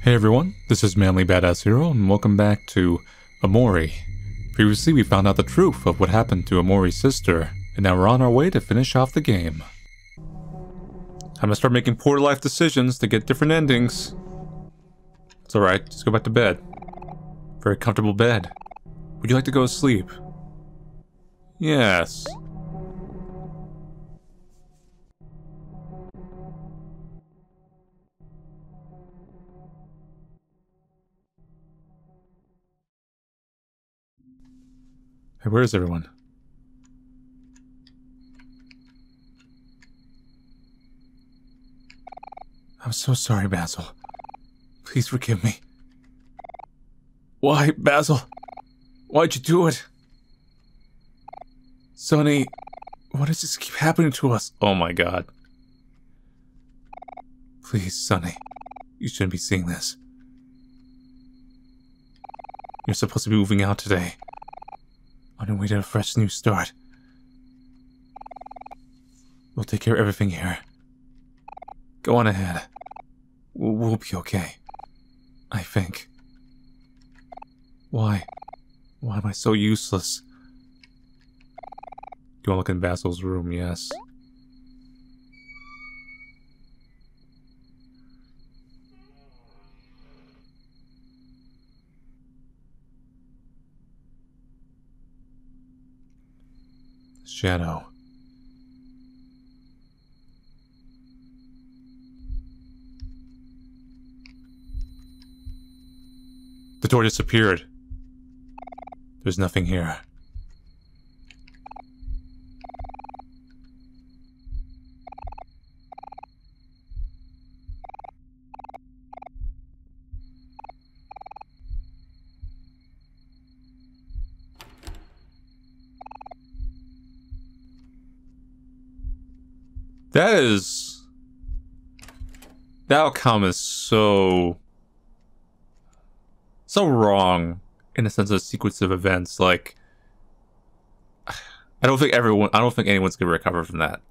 Hey everyone, this is Manly Badass Hero, and welcome back to Omori. Previously, we found out the truth of what happened to Omori's sister, and now we're on our way to finish off the game. I'm gonna start making poor life decisions to get different endings. It's alright, just go back to bed. Very comfortable bed. Would you like to go to sleep? Yes. Hey, where is everyone? I'm so sorry, Basil. Please forgive me. Why, Basil? Why'd you do it? Sonny, why does this keep happening to us? Oh my god. Please, Sonny, you shouldn't be seeing this. You're supposed to be moving out today. On your way to a fresh new start. We'll take care of everything here. Go on ahead. We'll be okay. I think. Why? Why am I so useless? You want to look in Basil's room? Yes. Shadow. The door disappeared. There's nothing here. That outcome is so wrong in the sense of a sequence of events. Like, I don't think anyone's gonna recover from that.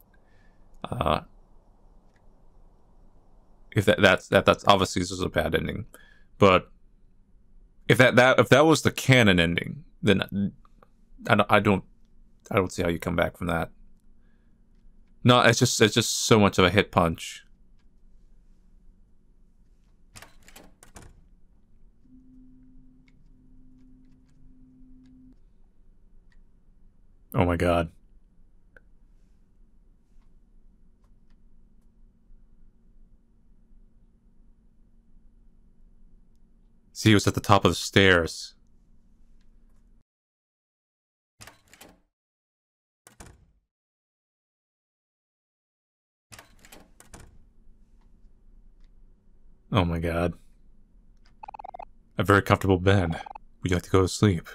If that's obviously this is a bad ending, but if that was the canon ending, then I don't see how you come back from that. No, it's just so much of a hit punch. Oh my god. See, he was at the top of the stairs. Oh my god. A very comfortable bed. Would you like to go to sleep?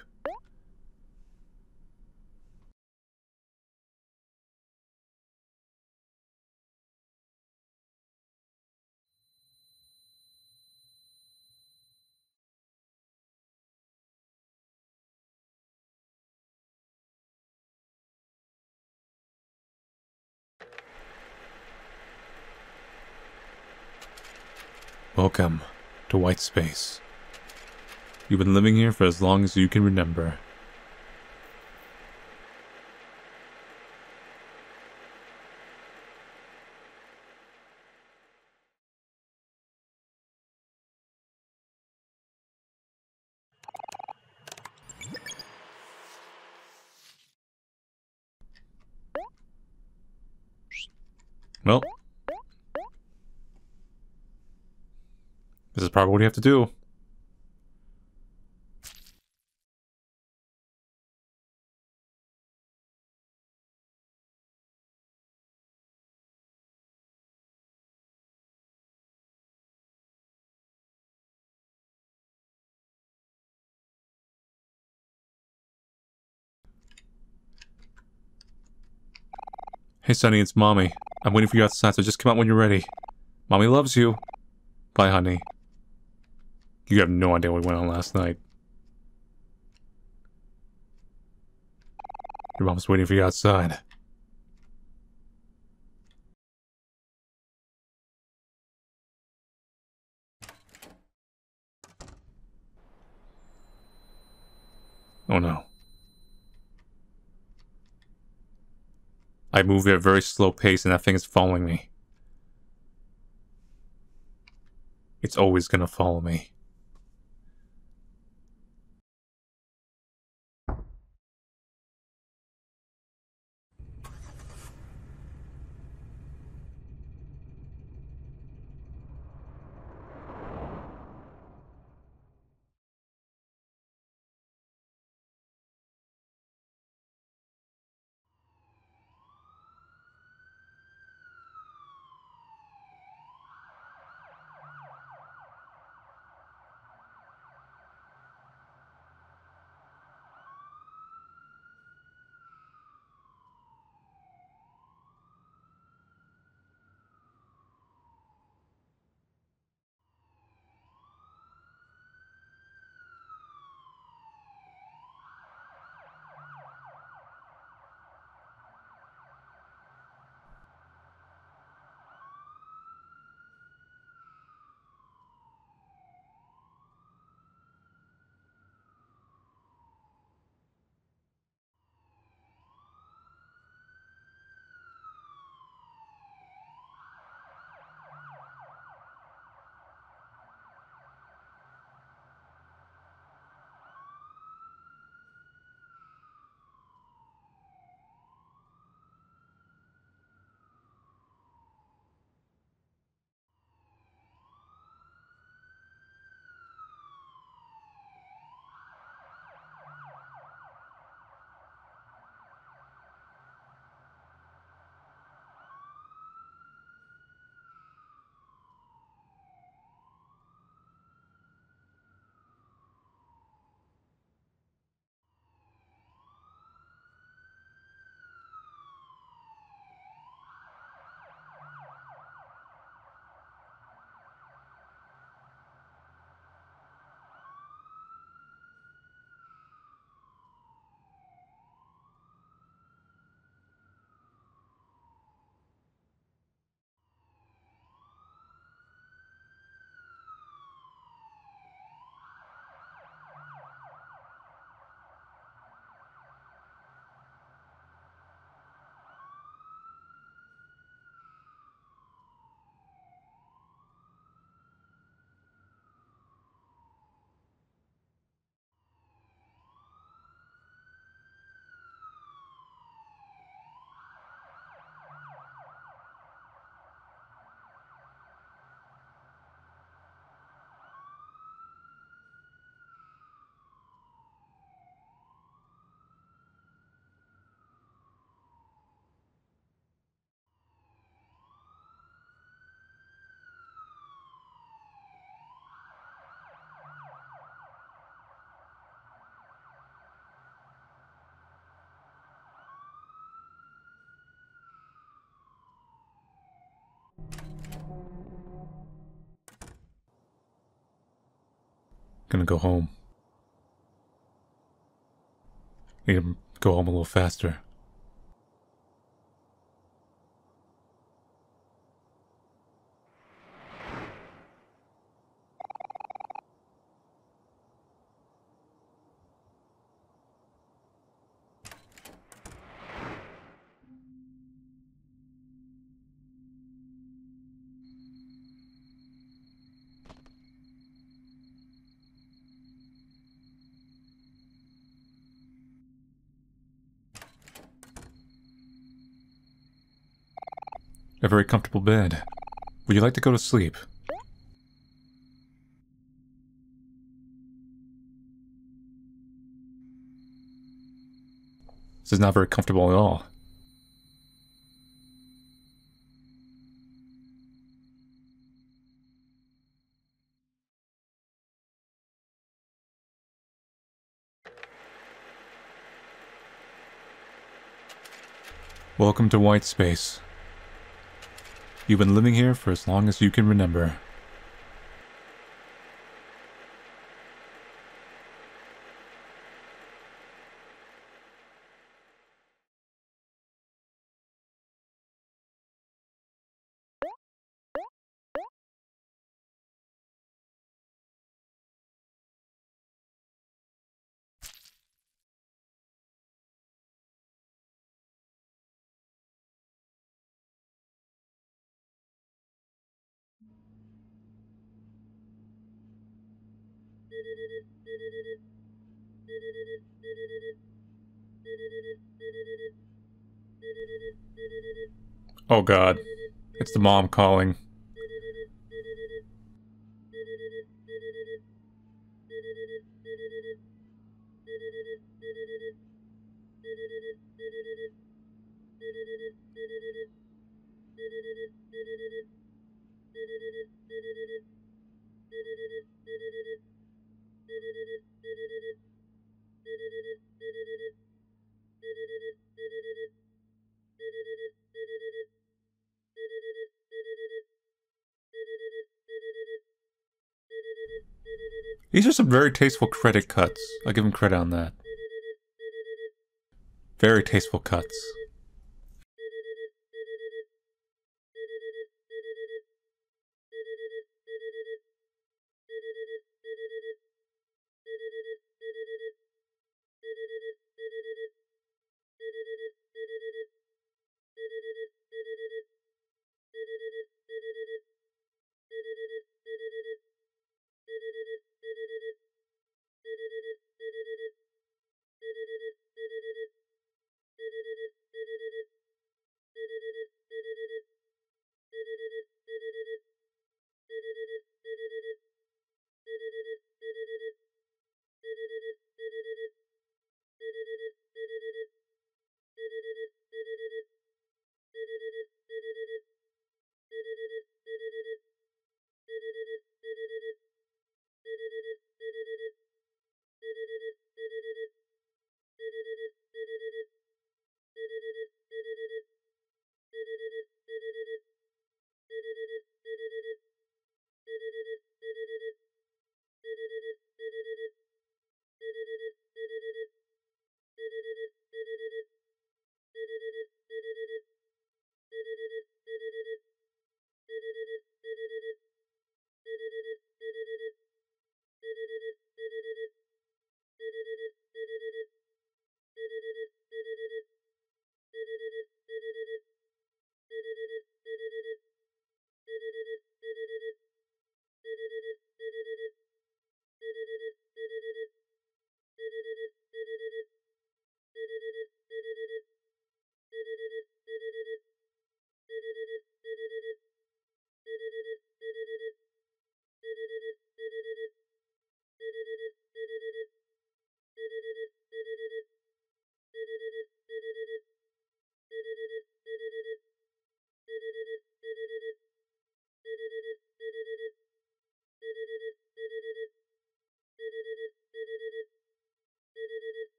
Welcome to White Space. You've been living here for as long as you can remember. Well, this is probably what you have to do. Hey Sonny, it's Mommy. I'm waiting for you outside, so just come out when you're ready. Mommy loves you. Bye, honey. You have no idea what went on last night. Your mom's waiting for you outside. Oh no. I move at a very slow pace and that thing is following me. It's always gonna follow me. Gonna go home. Need to go home a little faster. A very comfortable bed. Would you like to go to sleep? This is not very comfortable at all. Welcome to White Space. You've been living here for as long as you can remember. Oh god. It's the mom calling. These are some very tasteful credit cuts. I'll give him credit on that. Very tasteful cuts.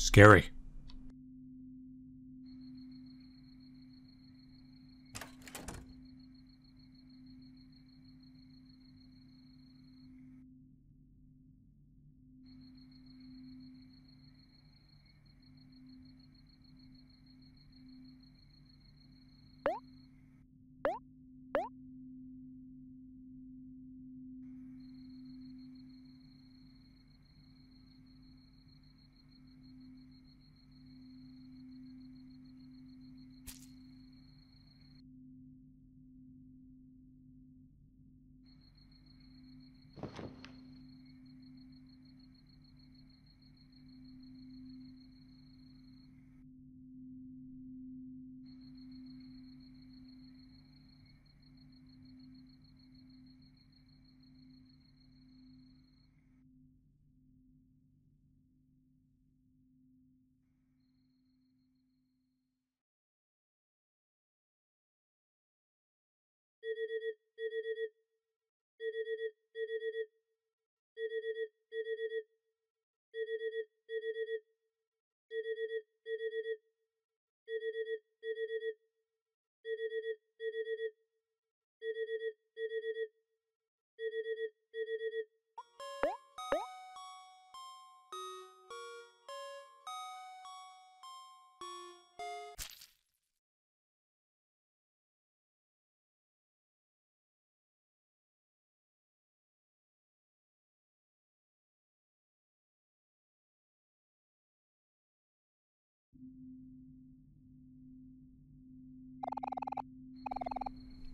Scary.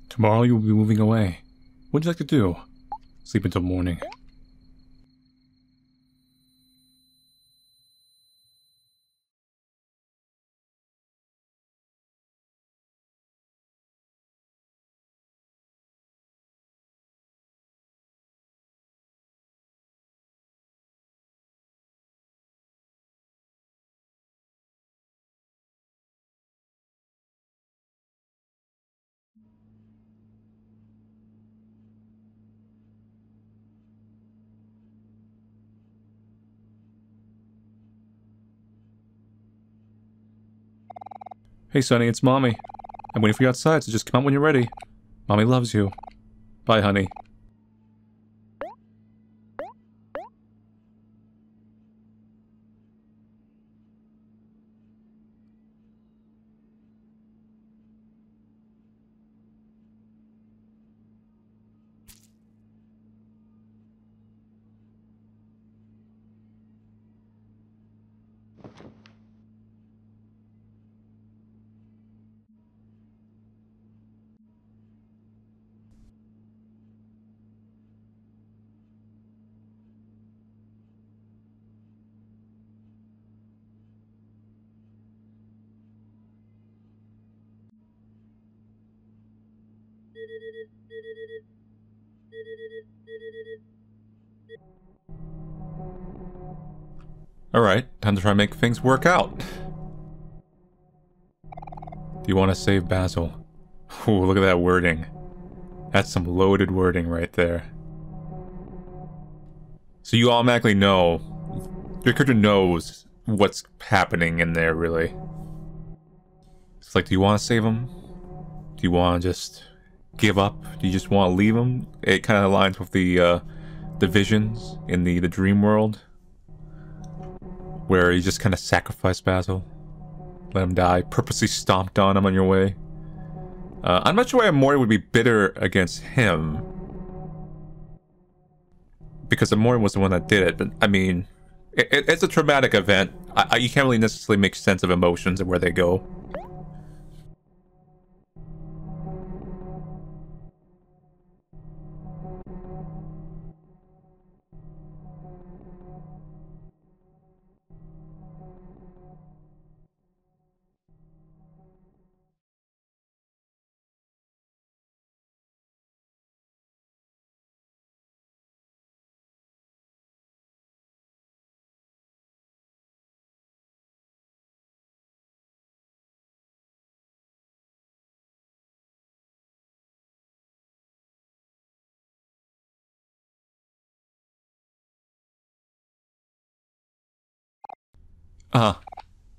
Tomorrow you will be moving away. What would you like to do? Sleep until morning. Hey Sonny, it's Mommy. I'm waiting for you outside, so just come out when you're ready. Mommy loves you. Bye, honey. Alright, time to try and make things work out. Do you want to save Basil? Ooh, look at that wording. That's some loaded wording right there. So you automatically know, your character knows what's happening in there, really. It's like, do you want to save him? Do you want to just give up? Do you just want to leave him? It kind of aligns with the visions in the dream world, where you just kind of sacrifice Basil, let him die, purposely stomped on him on your way. I'm not sure why Omori would be bitter against him, because Omori was the one that did it, but I mean, it's a traumatic event. You can't really necessarily make sense of emotions and where they go.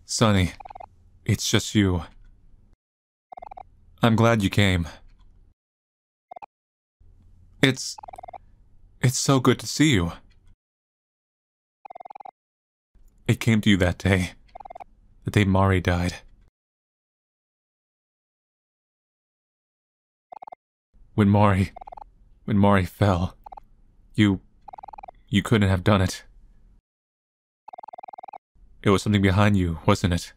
Sonny, it's just you. I'm glad you came. It's so good to see you. It came to you that day. The day Mari died. When Mari fell, you couldn't have done it. It was something behind you, wasn't it?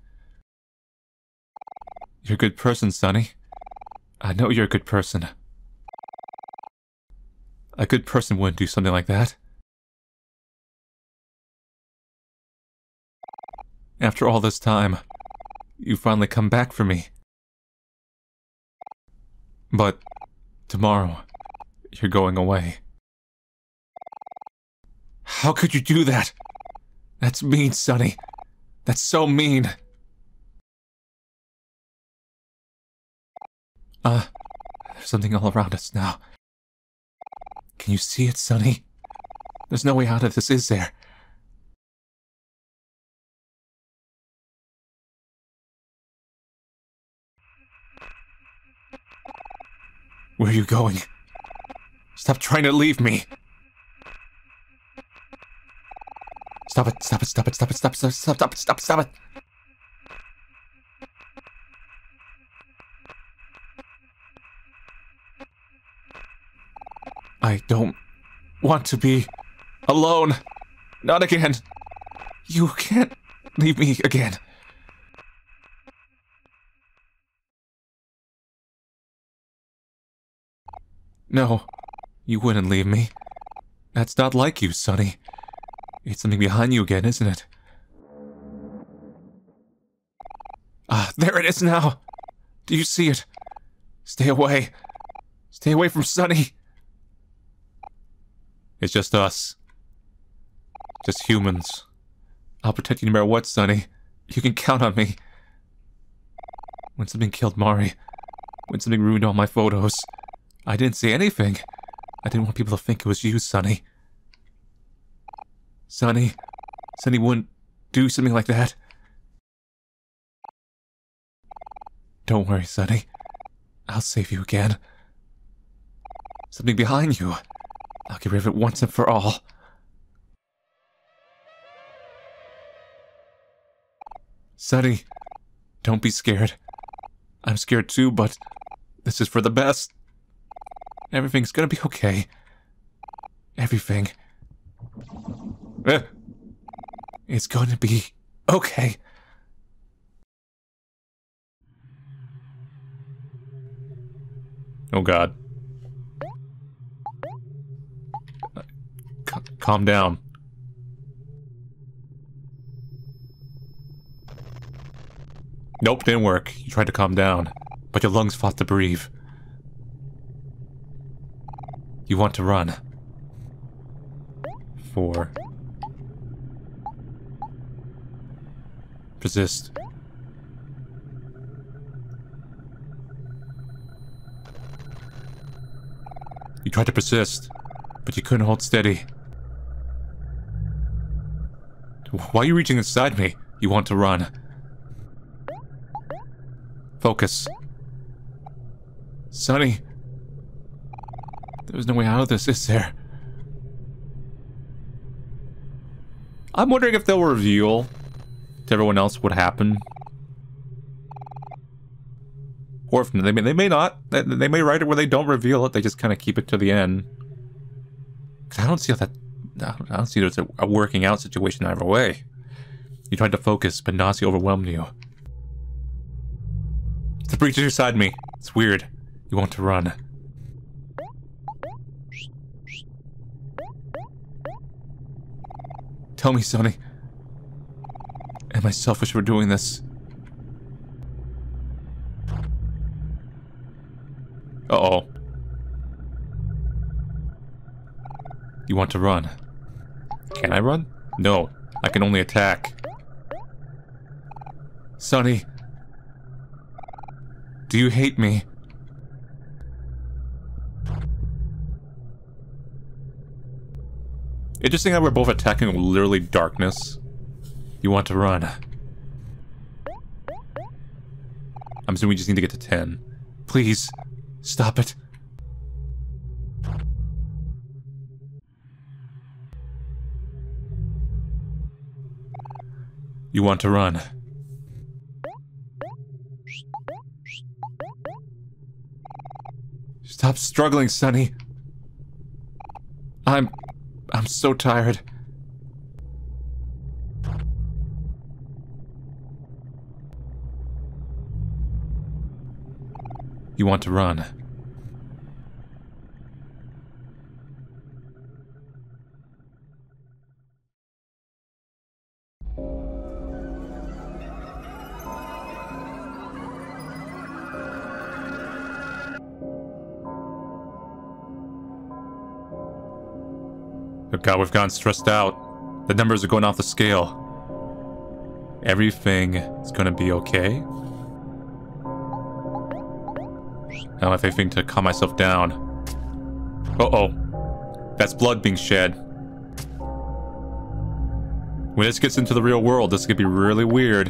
You're a good person, Sonny. I know you're a good person. A good person wouldn't do something like that. After all this time, you finally come back for me. But tomorrow, you're going away. How could you do that? That's mean, Sonny. That's so mean. There's something all around us now. Can you see it, Sonny? There's no way out of this, is there? Where are you going? Stop trying to leave me! Stop it, stop it, stop it, stop it, stop it, stop it, stop it, stop it, stop it! I don't want to be alone. Not again. You can't leave me again. No, you wouldn't leave me. That's not like you, Sonny. It's something behind you again, isn't it? Ah, there it is now. Do you see it? Stay away. Stay away from Sonny. It's just us. Just humans. I'll protect you no matter what, Sonny. You can count on me. When something killed Mari, when something ruined all my photos, I didn't say anything. I didn't want people to think it was you, Sonny. Sonny wouldn't do something like that. Don't worry, Sonny. I'll save you again. Something behind you. I'll get rid of it once and for all. Sonny, don't be scared. I'm scared too, but this is for the best. Everything's gonna be okay. Everything. It's gonna be okay. Oh God. Calm down. Nope, didn't work. You tried to calm down, but your lungs fought to breathe. You want to run. 4. Persist. You tried to persist, but you couldn't hold steady. Why are you reaching inside me? You want to run. Focus. Sonny. There's no way out of this, is there? I'm wondering if they'll reveal to everyone else what happened. Or if they may not. They may write it where they don't reveal it. They just kind of keep it to the end. Because I don't see how that... I don't see there's a working out situation either way. You tried to focus, but nausea overwhelmed you. The breach is beside me. It's weird. You want to run. Tell me, Sonny. Am I selfish for doing this? Uh-oh. You want to run. Can I run? No. I can only attack. Sonny. Do you hate me? Interesting how we're both attacking literally darkness. You want to run. I'm assuming we just need to get to 10. Please, stop it. You want to run. Stop struggling, Sonny. I'm so tired. You want to run. Oh God, we've gotten stressed out. The numbers are going off the scale. Everything is gonna be okay. I don't have anything to calm myself down. Uh-oh. That's blood being shed. When this gets into the real world, this could be really weird.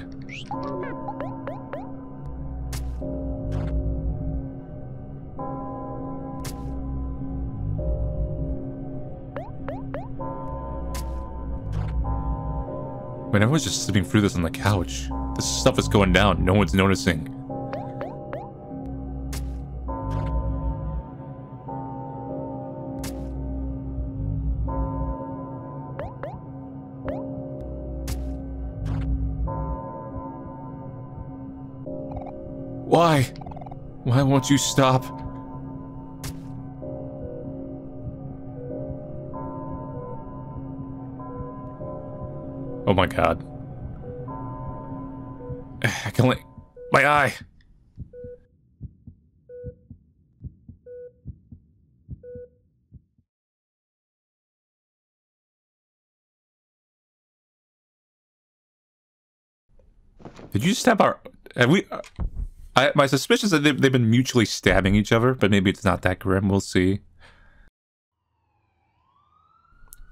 When everyone's just slipping through this on the couch, this stuff is going down, no one's noticing. Why? Why won't you stop? Oh my god. I can only... My eye! Did you stab our... Have we... my suspicion is that they've been mutually stabbing each other, but maybe it's not that grim. We'll see.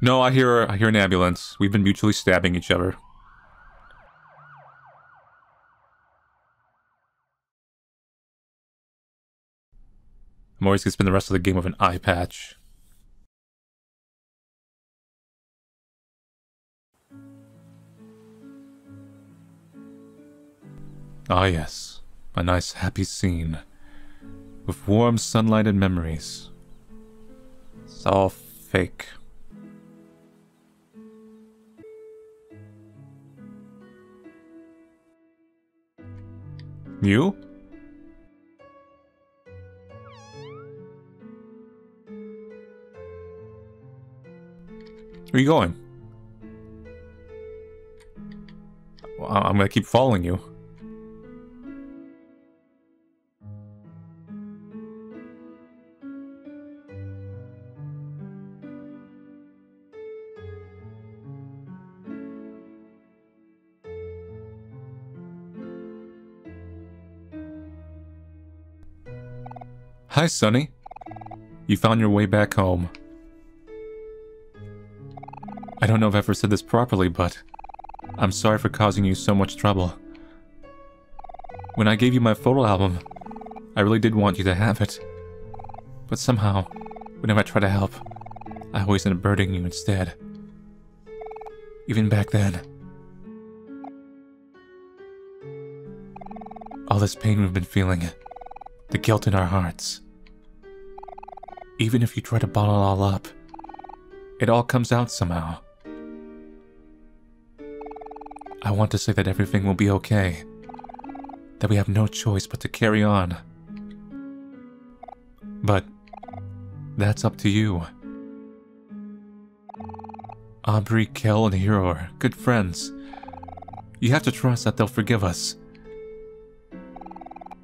No, I hear an ambulance. We've been mutually stabbing each other. Omori's gonna spend the rest of the game with an eye patch. Ah yes, a nice happy scene. With warm sunlight and memories. It's all fake. You? Where are you going? Well, I'm gonna keep following you. Hi, Sonny. You found your way back home. I don't know if I've ever said this properly, but I'm sorry for causing you so much trouble. When I gave you my photo album, I really did want you to have it. But somehow, whenever I try to help, I always end up hurting you instead. Even back then. All this pain we've been feeling, the guilt in our hearts. Even if you try to bottle it all up, it all comes out somehow. I want to say that everything will be okay. That we have no choice but to carry on. But that's up to you. Aubrey, Kel, and Hiro are good friends. You have to trust that they'll forgive us.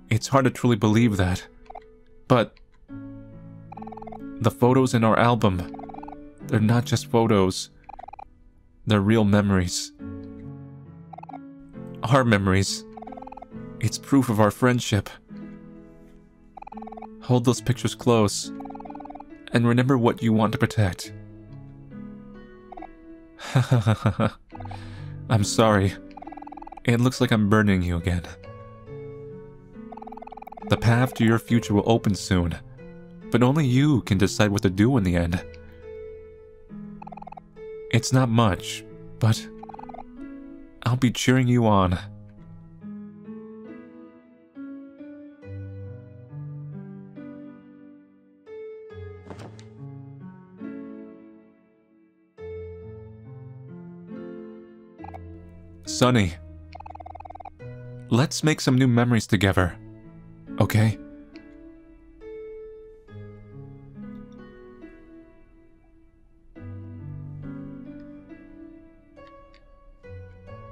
It's hard to truly believe that, but the photos in our album, they're not just photos. They're real memories. Our memories. It's proof of our friendship. Hold those pictures close, and remember what you want to protect. I'm sorry. It looks like I'm burdening you again. The path to your future will open soon, but only you can decide what to do in the end. It's not much, but I'll be cheering you on. Sonny, let's make some new memories together, okay?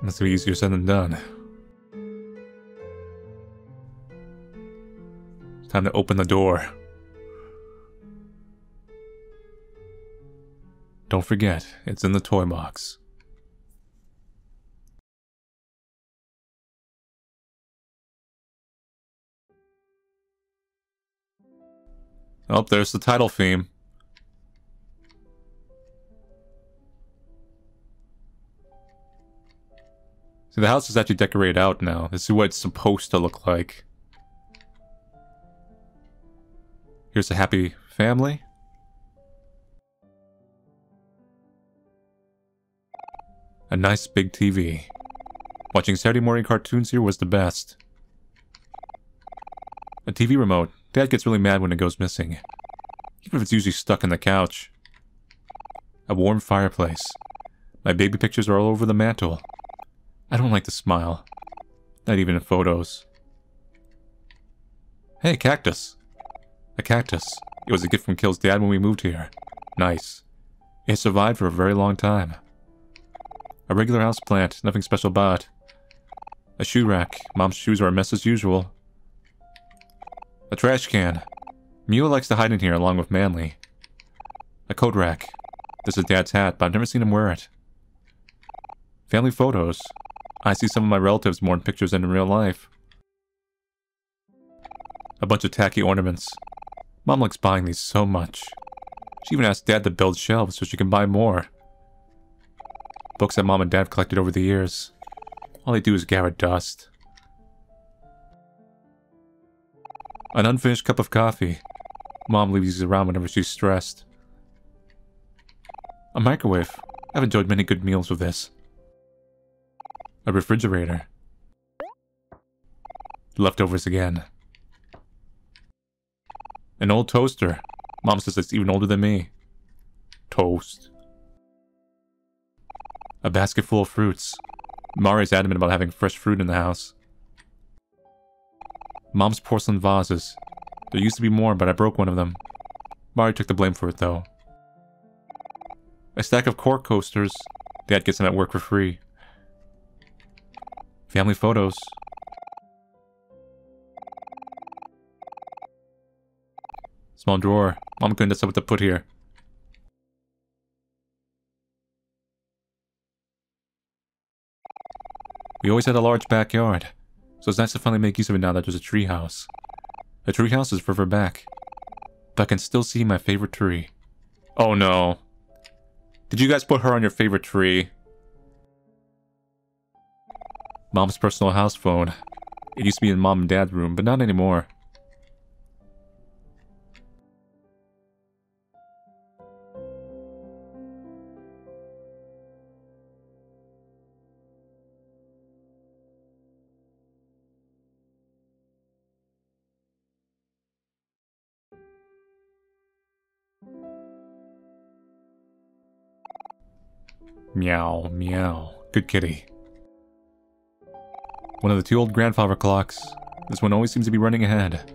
That's easier said than done. Time to open the door. Don't forget, it's in the toy box. Oh, there's the title theme. See, the house is actually decorated out now. This is what it's supposed to look like. Here's a happy family. A nice big TV. Watching Saturday morning cartoons here was the best. A TV remote. Dad gets really mad when it goes missing. Even if it's usually stuck in the couch. A warm fireplace. My baby pictures are all over the mantle. I don't like to smile. Not even in photos. Hey, cactus. A cactus. It was a gift from Kill's dad when we moved here. Nice. It survived for a very long time. A regular house plant, nothing special about it. A shoe rack. Mom's shoes are a mess as usual. A trash can. Mio likes to hide in here along with Manly. A coat rack. This is Dad's hat, but I've never seen him wear it. Family photos. I see some of my relatives more in pictures than in real life. A bunch of tacky ornaments. Mom likes buying these so much. She even asked Dad to build shelves so she can buy more. Books that Mom and Dad collected over the years. All they do is gather dust. An unfinished cup of coffee. Mom leaves these around whenever she's stressed. A microwave. I've enjoyed many good meals with this. A refrigerator. Leftovers again. An old toaster. Mom says it's even older than me. Toast. A basket full of fruits. Mari's adamant about having fresh fruit in the house. Mom's porcelain vases. There used to be more, but I broke one of them. Mari took the blame for it, though. A stack of cork coasters. Dad gets them at work for free. Family photos. Small drawer. Mom couldn't decide what to put here. We always had a large backyard, so it's nice to finally make use of it now that there's a tree house. The tree house is further back, but I can still see my favorite tree. Oh no. Did you guys put her on your favorite tree? Mom's personal house phone. It used to be in Mom and Dad's room, but not anymore. Meow, meow. Good kitty. One of the two old grandfather clocks. This one always seems to be running ahead.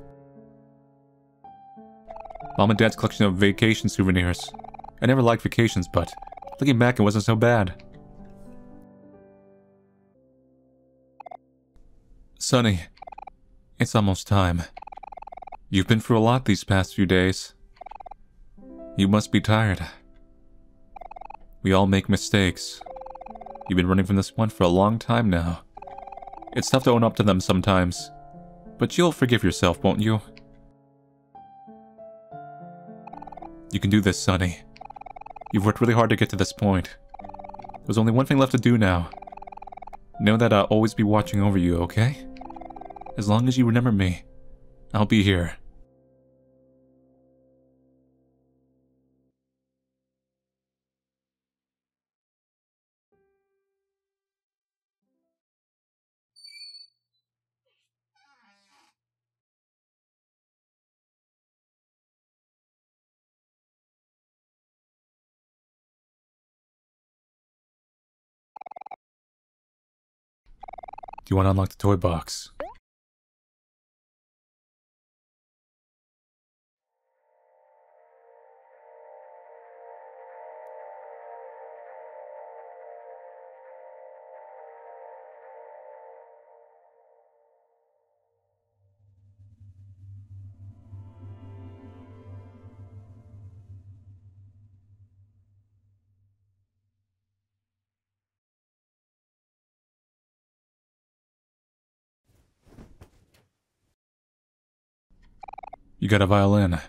Mom and Dad's collection of vacation souvenirs. I never liked vacations, but looking back, it wasn't so bad. Sonny, it's almost time. You've been through a lot these past few days. You must be tired. We all make mistakes. You've been running from this one for a long time now. It's tough to own up to them sometimes, but you'll forgive yourself, won't you? You can do this, Sonny. You've worked really hard to get to this point. There's only one thing left to do now. Know that I'll always be watching over you, okay? As long as you remember me, I'll be here. Do you want to unlock the toy box? You got a violin.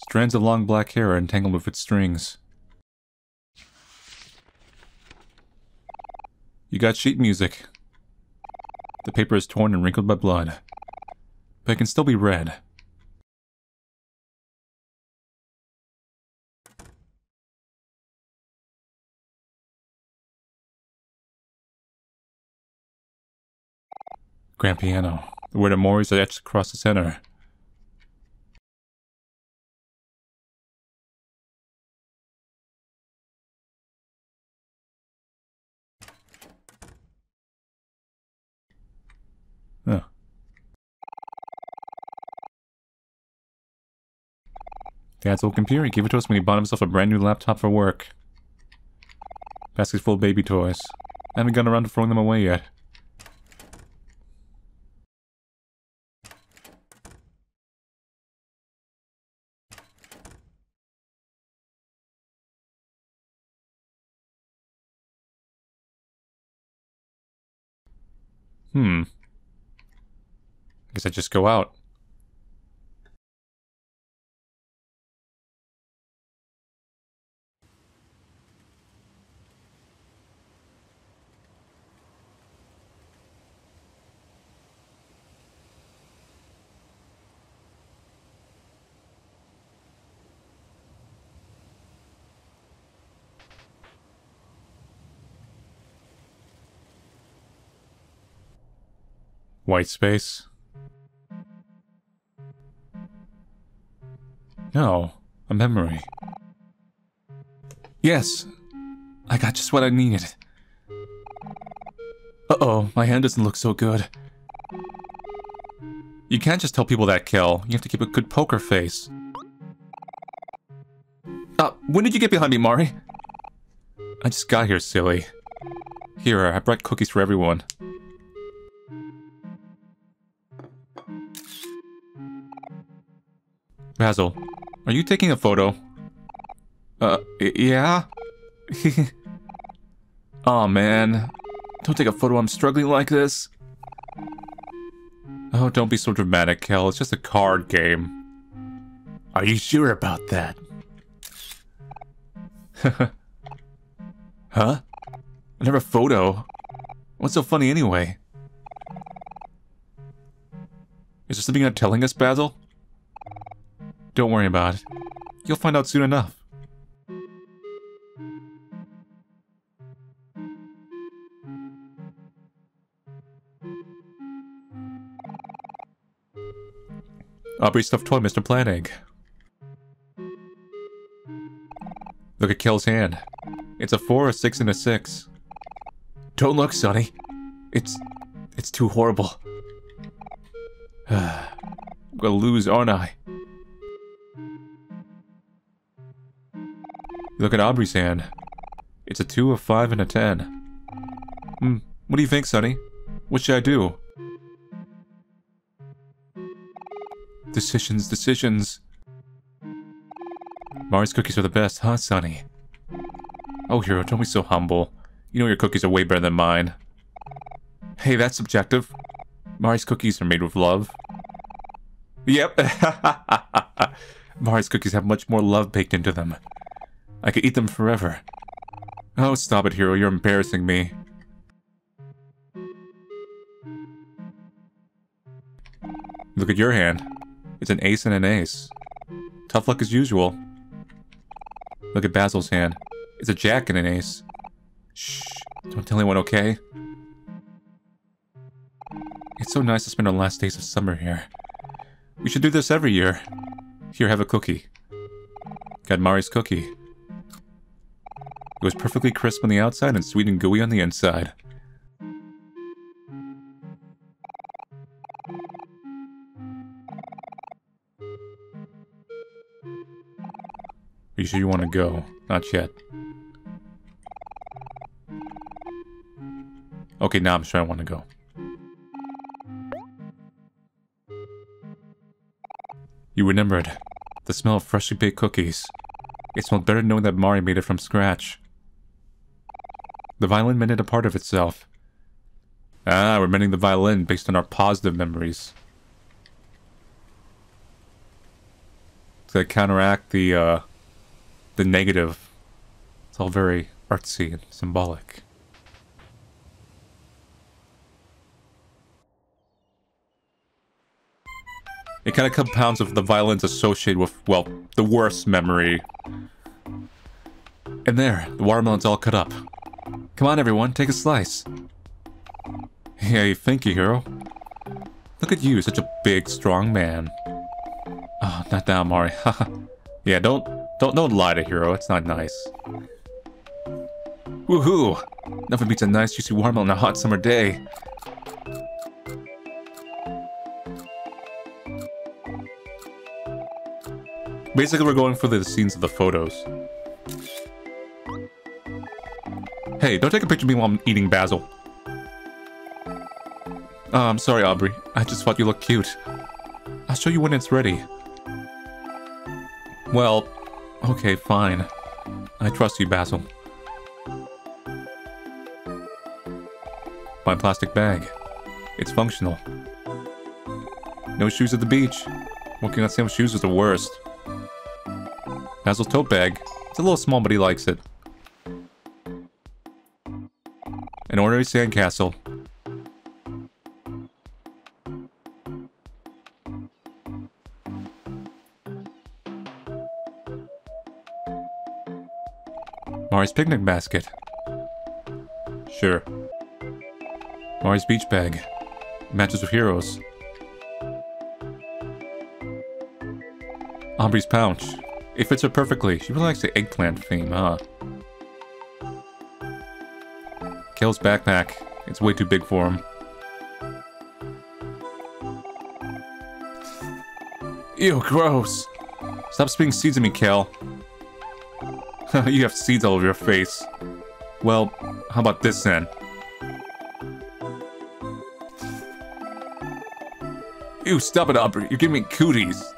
Strands of long black hair are entangled with its strings. You got sheet music. The paper is torn and wrinkled by blood, but it can still be read. Grand piano. The word Omori is etched across the center. Huh. Dad's old computer, he gave it to us when he bought himself a brand new laptop for work. Basket's full of baby toys. I haven't gotten around to throwing them away yet. I guess I just go out. White space. No, a memory. Yes! I got just what I needed. Uh-oh, my hand doesn't look so good. You can't just tell people that, Kel. You have to keep a good poker face. When did you get behind me, Mari? I just got here, silly. Here, I brought cookies for everyone. Basil, are you taking a photo? Yeah? Aw, man. Don't take a photo, I'm struggling like this. Oh, don't be so dramatic, Kel. It's just a card game. Are you sure about that? Huh? Another photo? What's so funny anyway? Is there something you're not telling us, Basil? Don't worry about it. You'll find out soon enough. Aubrey's stuffed toy, Mr. Plant Egg. Look at Kel's hand. It's a 4, a 6, and a 6. Don't look, Sonny. It's too horrible. I'm gonna lose, aren't I? Look at Aubrey's hand. It's a 2, a 5, and a 10. What do you think, Sonny? What should I do? Decisions. Mari's cookies are the best, huh, Sonny? Oh, Hero, don't be so humble. You know your cookies are way better than mine. Hey, that's subjective. Mari's cookies are made with love. Yep. Mari's cookies have much more love baked into them. I could eat them forever. Oh, stop it, Hero. You're embarrassing me. Look at your hand. It's an ace and an ace. Tough luck as usual. Look at Basil's hand. It's a jack and an ace. Shh. Don't tell anyone, okay? It's so nice to spend our last days of summer here. We should do this every year. Here, have a cookie. Got Mari's cookie. It was perfectly crisp on the outside and sweet and gooey on the inside. Are you sure you want to go? Not yet. Okay, now I'm sure I want to go. You remembered. The smell of freshly baked cookies. It smelled better knowing that Mari made it from scratch. The violin mended a part of itself. Ah, we're mending the violin based on our positive memories. to counteract the negative. It's all very artsy and symbolic. It kind of compounds with the violence associated with, well, the worst memory. And there, the watermelon's all cut up. Come on, everyone, take a slice. Hey, thank you, hero. Look at you, such a big, strong man. Oh, not now, Omori. Yeah, don't lie to Hero. It's not nice. Woohoo! Nothing beats a nice, juicy watermelon on a hot summer day. Basically, we're going for the scenes of the photos. Hey, don't take a picture of me while I'm eating basil. I'm sorry, Aubrey. I just thought you looked cute. I'll show you when it's ready. Well, okay, fine. I trust you, Basil. My plastic bag. It's functional. No shoes at the beach. Walking on same shoes is the worst. Basil's tote bag. It's a little small, but he likes it. An ordinary sandcastle. Mari's picnic basket. Sure. Mari's beach bag. Matches with Hero's. Aubrey's pouch. It fits her perfectly. She really likes the eggplant theme, huh? Kale's backpack. It's way too big for him. Ew, gross. Stop spitting seeds at me, Kale. You have seeds all over your face. Well, how about this then? Ew, stop it, Aubrey. You're giving me cooties.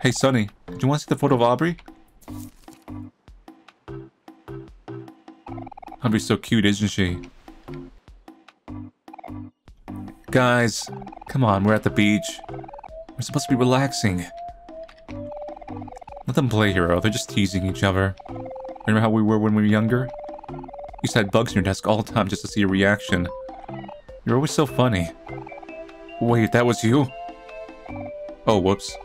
Hey, Sonny, did you want to see the photo of Aubrey? Aubrey's so cute, isn't she? Guys, come on, we're at the beach. We're supposed to be relaxing. Let them play, Hero. They're just teasing each other. Remember how we were when we were younger? You used to have bugs in your desk all the time just to see your reaction. You're always so funny. Wait, that was you? Oh, whoops.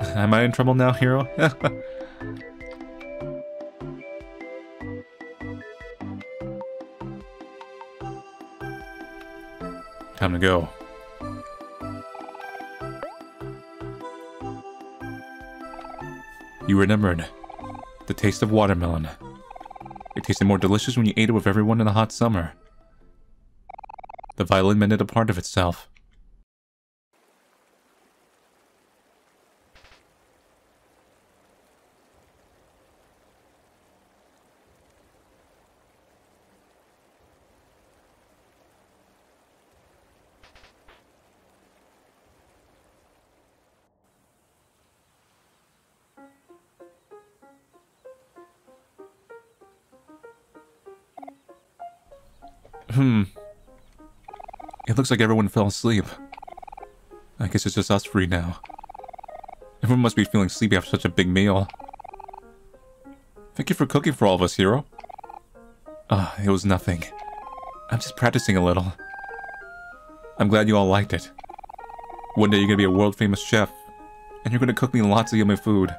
Am I in trouble now, Hero? Time to go. You remembered the taste of watermelon. It tasted more delicious when you ate it with everyone in the hot summer. The violin mended a part of itself. It looks like everyone fell asleep. I guess it's just us three now. Everyone must be feeling sleepy after such a big meal. Thank you for cooking for all of us, Hero. It was nothing. I'm just practicing a little. I'm glad you all liked it. One day you're gonna be a world-famous chef, and you're gonna cook me lots of yummy food.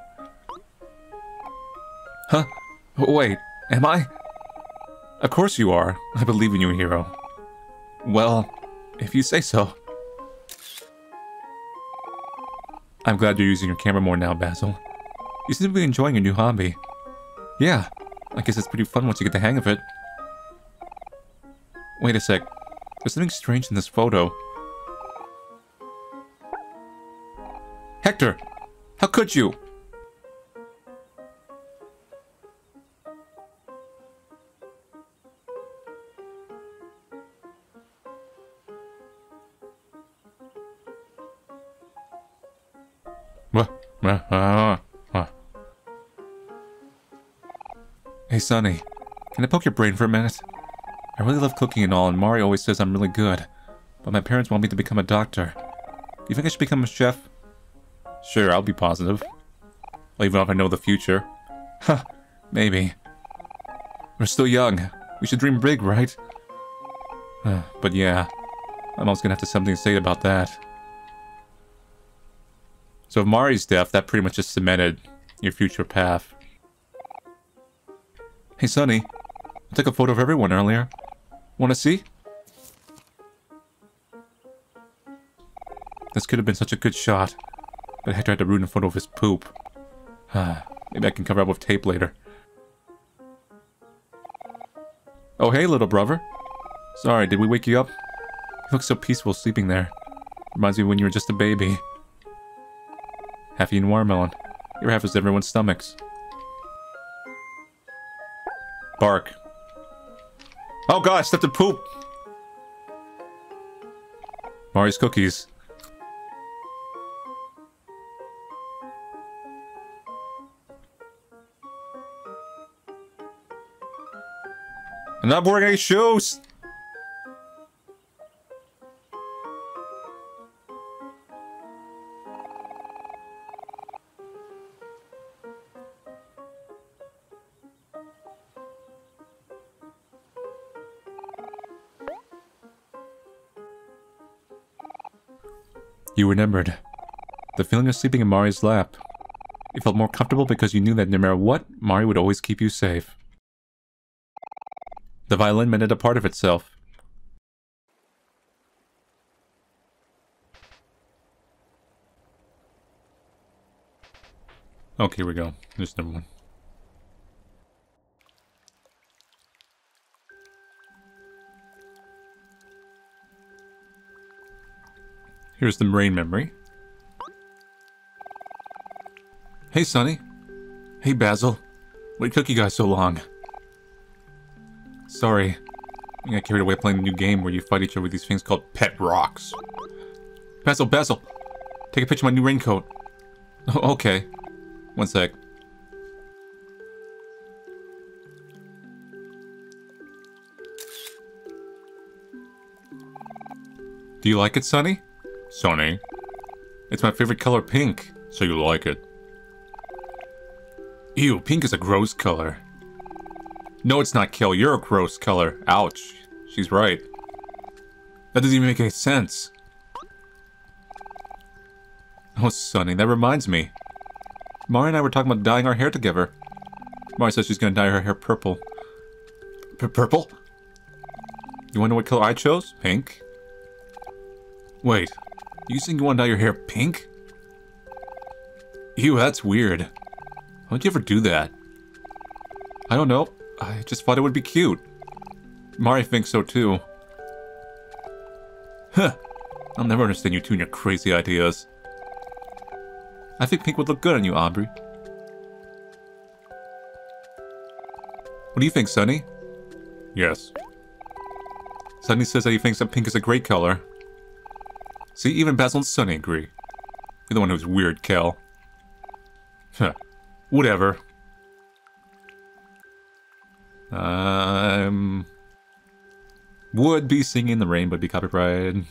Huh? Wait, am I? Of course you are. I believe in you, Hero. Well, if you say so. I'm glad you're using your camera more now, Basil. You seem to be enjoying your new hobby. Yeah, I guess it's pretty fun once you get the hang of it. Wait a sec. There's something strange in this photo. Hector! How could you? Hey, Sonny. Can I poke your brain for a minute? I really love cooking and all, and Mari always says I'm really good. But my parents want me to become a doctor. Do you think I should become a chef? Sure, I'll be positive. Even if I know the future. Huh, maybe. We're still young. We should dream big, right? But yeah, I'm also gonna have to something to say about that. So if Mari's death, that pretty much just cemented your future path. Hey, Sonny. I took a photo of everyone earlier. Wanna see? This could have been such a good shot. But I tried to ruin a photo of his poop. Maybe I can cover up with tape later. Oh, hey, little brother. Sorry, did we wake you up? You look so peaceful sleeping there. Reminds me of when you were just a baby. Half eaten watermelon. Your half is everyone's stomachs. Bark. Oh god, I stepped in poop! Mari's cookies. I'm not wearing any shoes! You remembered. The feeling of sleeping in Mari's lap. You felt more comfortable because you knew that no matter what, Mari would always keep you safe. The violin mended a part of itself. Okay, here we go. There's number one. Here's the brain memory. Hey, Sonny. Hey, Basil. What took you guys so long? Sorry. I got carried away playing a new game where you fight each other with these things called pet rocks. Basil, take a picture of my new raincoat. Oh, okay. One sec. Do you like it, Sonny? Sonny? It's my favorite color, pink. So you like it. Ew, pink is a gross color. No, it's not, Kill. You're a gross color. Ouch. She's right. That doesn't even make any sense. Oh, Sonny, that reminds me. Mari and I were talking about dyeing our hair together. Mari says she's gonna dye her hair purple. Purple? You wanna know what color I chose? Pink. Wait, you saying you wanna dye your hair pink? Ew, that's weird. Why would you ever do that? I don't know. I just thought it would be cute. Mari thinks so too. Huh. I'll never understand you two and your crazy ideas. I think pink would look good on you, Aubrey. What do you think, Sonny? Yes. Sonny says that he thinks that pink is a great color. See, even Basil and Sonny agree. You're the one who's weird, Kel. Huh. Whatever. Would be singing in the rain, but be copyrighted.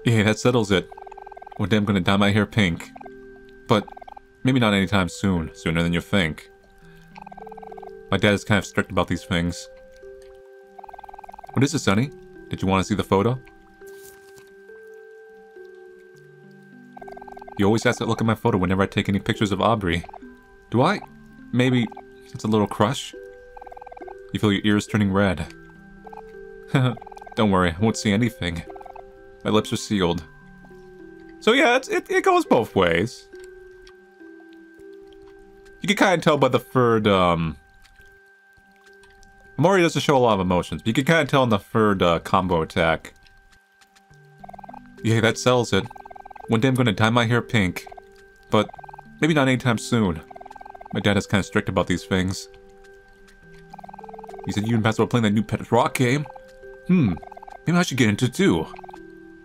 Yeah, that settles it. One day I'm gonna dye my hair pink. But maybe not anytime soon. Sooner than you think. My dad is kind of strict about these things. What is it, Sonny? Did you want to see the photo? You always ask to look at my photo whenever I take any pictures of Aubrey. Do I? Maybe it's a little crush? You feel your ears turning red. Don't worry, I won't see anything. My lips are sealed. So yeah, it goes both ways. You can kind of tell by the third, Omori doesn't show a lot of emotions, but you can kind of tell in the third, combo attack. Yeah, that sells it. One day I'm gonna dye my hair pink. But maybe not anytime soon. My dad is kind of strict about these things. He said you and Basil were playing that new Pet Rock game. Maybe I should get into it too.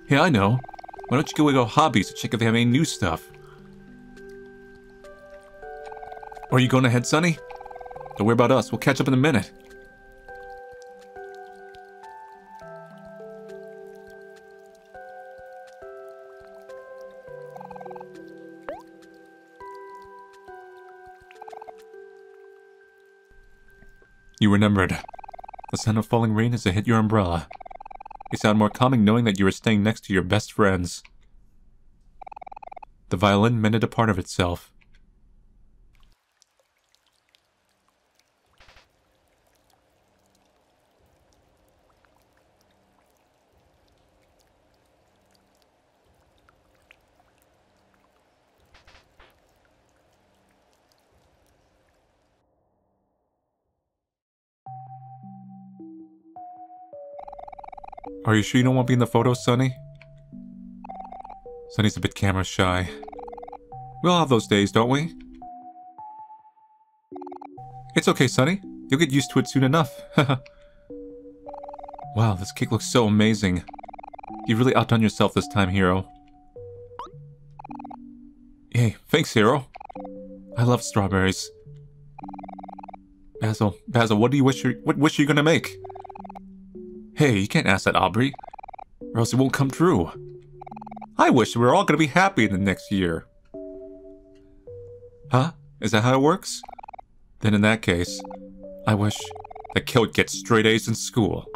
Yeah, I know. Why don't you go to Hobbies to check if they have any new stuff? Are you going ahead, Sonny? Don't worry about us. We'll catch up in a minute. You remembered. The sound of falling rain as it hit your umbrella. It sounded more calming knowing that you were staying next to your best friends. The violin mended a part of itself. Are you sure you don't want to be in the photo, Sonny? Sonny's a bit camera shy. We all have those days, don't we? It's okay, Sonny. You'll get used to it soon enough. Wow, this cake looks so amazing. You've really outdone yourself this time, Hero. Hey, thanks, Hero. I love strawberries. Basil, what wish are you gonna make? Hey, you can't ask that, Aubrey, or else it won't come true. I wish we were all gonna be happy in the next year. Huh? Is that how it works? Then in that case, I wish that Kil would get straight A's in school.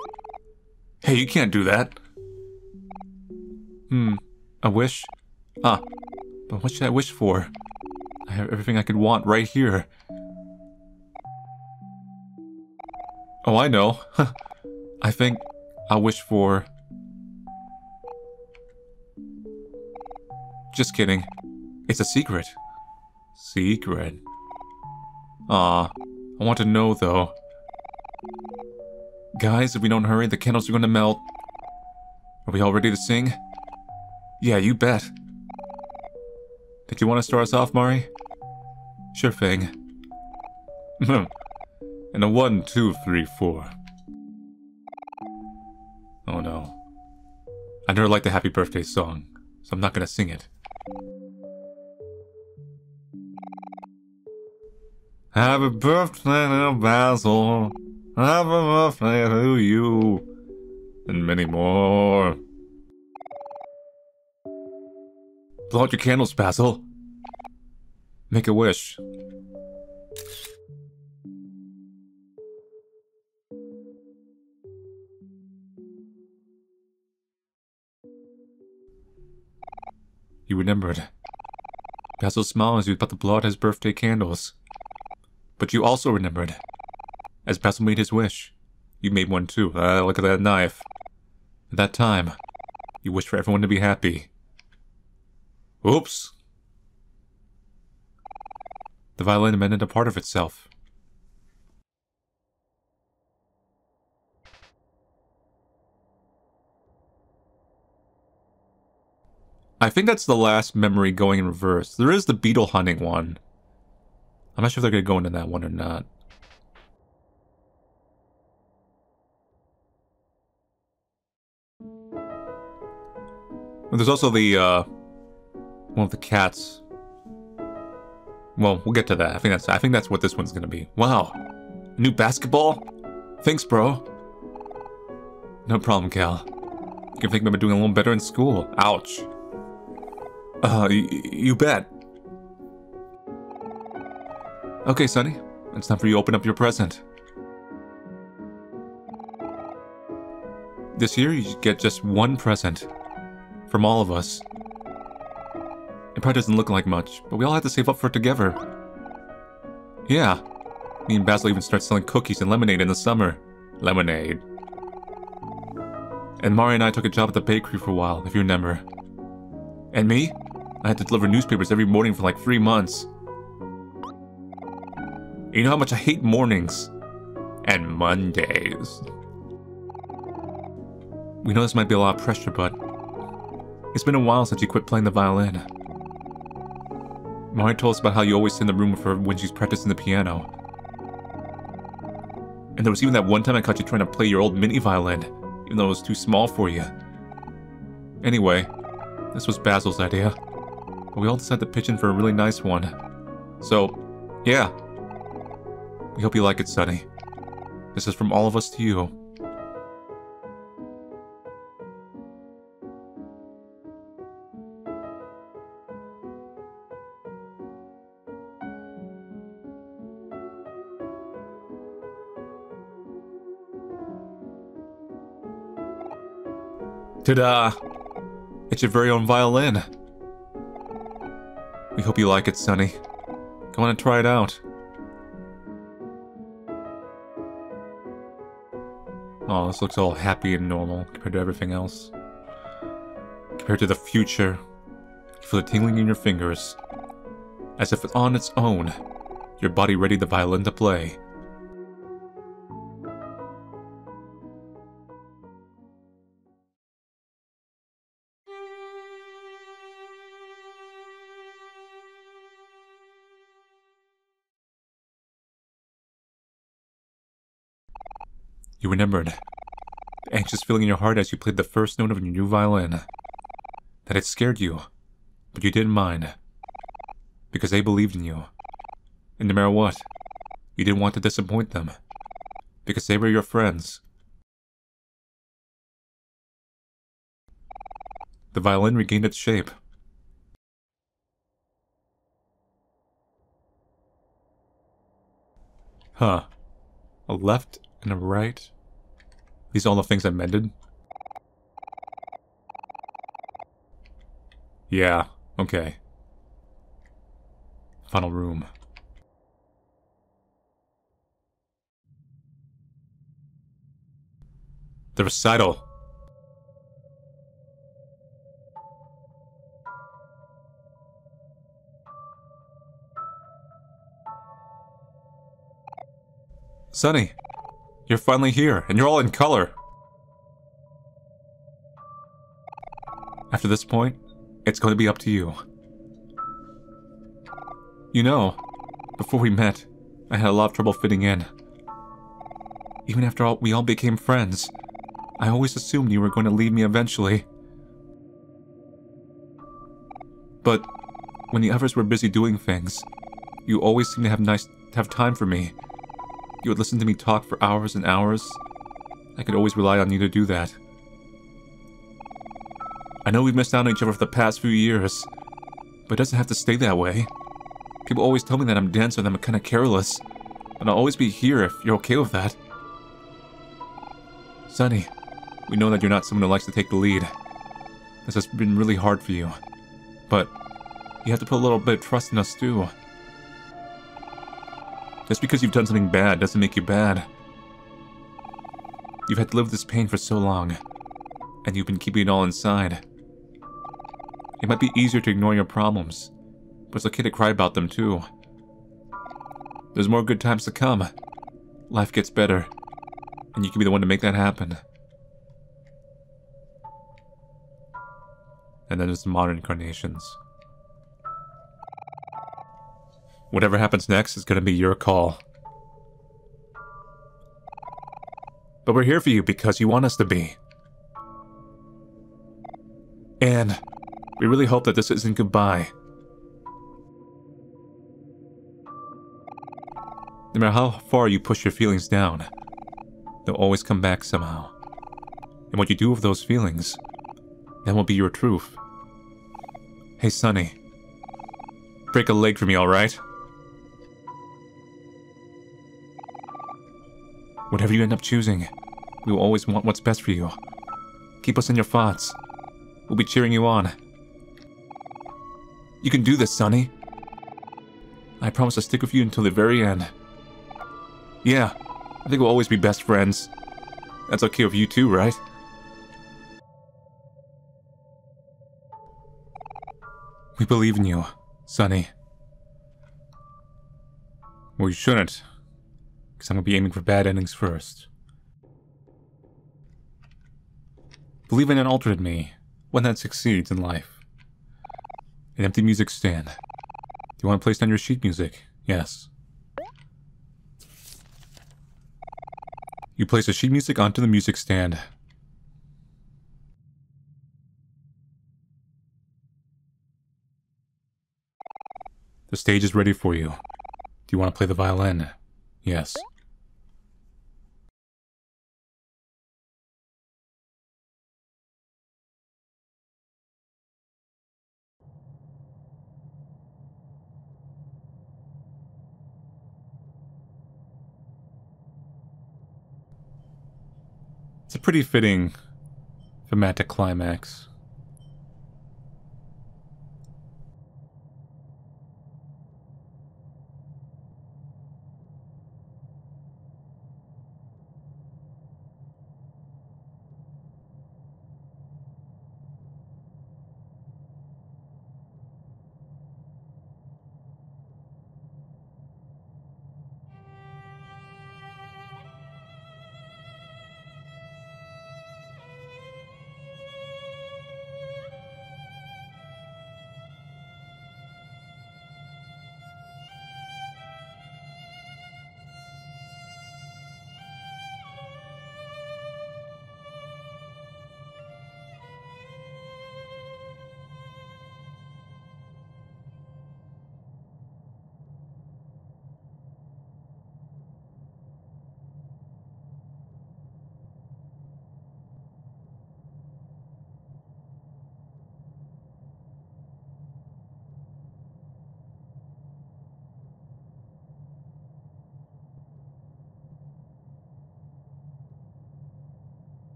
Hey, you can't do that. A wish? But what should I wish for? I have everything I could want right here. Oh, I know. I think I'll wish for... Just kidding. It's a secret. Secret. Aw, I want to know, though. Guys, if we don't hurry, the candles are gonna melt. Are we all ready to sing? Yeah, you bet. Did you want to start us off, Mari? Sure thing. And a 1, 2, 3, 4. Oh no. I never liked the happy birthday song, so I'm not gonna sing it. Happy birthday to Basil. Happy birthday to you. And many more. Blow out your candles, Basil. Make a wish. You remembered. Basil smiled as he was about to blow out his birthday candles. But you also remembered. As Basil made his wish, you made one too. Look at that knife. At that time, you wished for everyone to be happy. Oops. The violin amended a part of itself. I think that's the last memory going in reverse. There is the beetle hunting one. I'm not sure if they're going to go into that one or not. And there's also the, one of the cats. Well, we'll get to that. I think that's what this one's going to be. Wow. New basketball? Thanks, bro. No problem, Cal. You can think about doing a little better in school. Ouch. You bet. Okay, Sonny. It's time for you to open up your present. This year, you get just one present. From all of us. It probably doesn't look like much, but we all have to save up for it together. Yeah. Me and Basil even start selling cookies and lemonade in the summer. Lemonade. And Mari and I took a job at the bakery for a while, if you remember. And me? I had to deliver newspapers every morning for like 3 months. You know how much I hate mornings. And Mondays. We know this might be a lot of pressure, but... It's been a while since you quit playing the violin. Mari told us about how you always sit in the room with her when she's practicing the piano. And there was even that one time I caught you trying to play your old mini violin, even though it was too small for you. Anyway, this was Basil's idea. But we all decided to pitch in for a really nice one. So, yeah. We hope you like it, Sonny. This is from all of us to you. Ta-da! It's your very own violin. We hope you like it, Sonny. Come on and try it out. Oh, this looks all happy and normal compared to everything else. Compared to the future, you feel the tingling in your fingers, as if on its own, your body ready the violin to play. You remembered the anxious feeling in your heart as you played the first note of your new violin. That it scared you, but you didn't mind. Because they believed in you. And no matter what, you didn't want to disappoint them. Because they were your friends. The violin regained its shape. Huh. A left and a right. These are all the things I mended? Yeah, okay. Final room. The recital. Sonny, you're finally here, and you're all in color. After this point, it's going to be up to you. You know, before we met, I had a lot of trouble fitting in. Even after we all became friends, I always assumed you were going to leave me eventually. But when the others were busy doing things, you always seemed to have time for me. You would listen to me talk for hours and hours. I could always rely on you to do that. I know we've missed out on each other for the past few years, but it doesn't have to stay that way. People always tell me that I'm dense or that I'm kind of careless, but I'll always be here if you're okay with that. Sonny, we know that you're not someone who likes to take the lead. This has been really hard for you, but you have to put a little bit of trust in us too. Just because you've done something bad doesn't make you bad. You've had to live with this pain for so long, and you've been keeping it all inside. It might be easier to ignore your problems, but it's okay to cry about them too. There's more good times to come. Life gets better, and you can be the one to make that happen. And then there's the modern incarnations. Whatever happens next is gonna be your call. But we're here for you because you want us to be. And we really hope that this isn't goodbye. No matter how far you push your feelings down, they'll always come back somehow. And what you do with those feelings, that will be your truth. Hey, Sonny. Break a leg for me, alright? Whatever you end up choosing, we will always want what's best for you. Keep us in your thoughts. We'll be cheering you on. You can do this, Sonny. I promise to stick with you until the very end. Yeah, I think we'll always be best friends. That's okay with you too, right? We believe in you, Sonny. Well, you shouldn't, because I'm gonna be aiming for bad endings first. Believe in an alternate me, one that succeeds in life. An empty music stand. Do you want to place down your sheet music? Yes. You place the sheet music onto the music stand. The stage is ready for you. Do you want to play the violin? Yes. It's a pretty fitting Dramatic climax.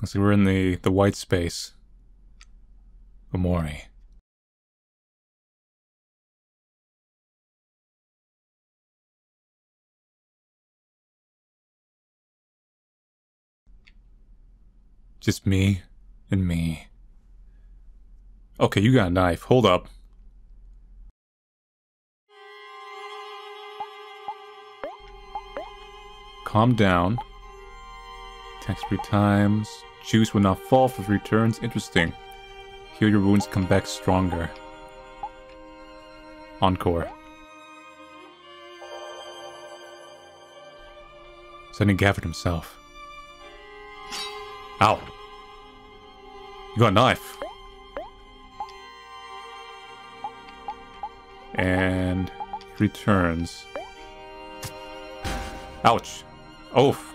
So we're in the white space. Omori. Just me and me. Okay, you got a knife. Hold up. Calm down. Text 3 times. Juice will not fall for 3 turns. Interesting. Heal your wounds, come back stronger. Encore. Sending Gafford himself. Ow. You got a knife. And 3 turns. Ouch. Oof.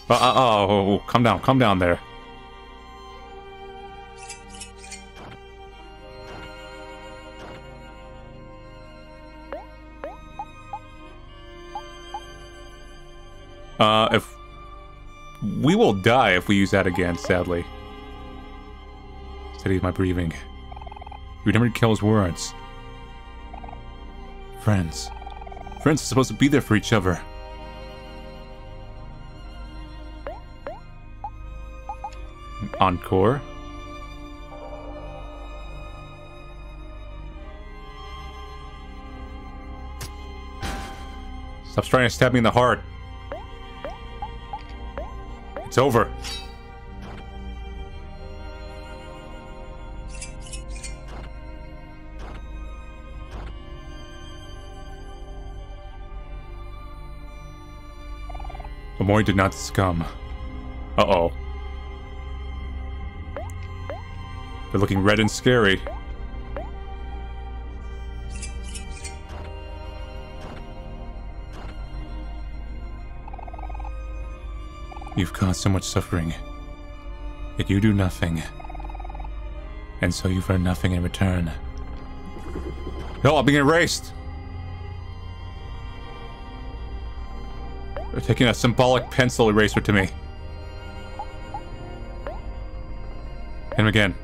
Oh, calm down there. If we will die if we use that again, sadly. Steady my breathing. You never kill his words. Friends. Friends are supposed to be there for each other. Encore. Stop trying to stab me in the heart. It's over. Omori did not succumb. Uh-oh. They're looking red and scary. You've caused so much suffering, yet you do nothing. And so you've earned nothing in return. No, I'm being erased! They're taking a symbolic pencil eraser to me. Hit him again.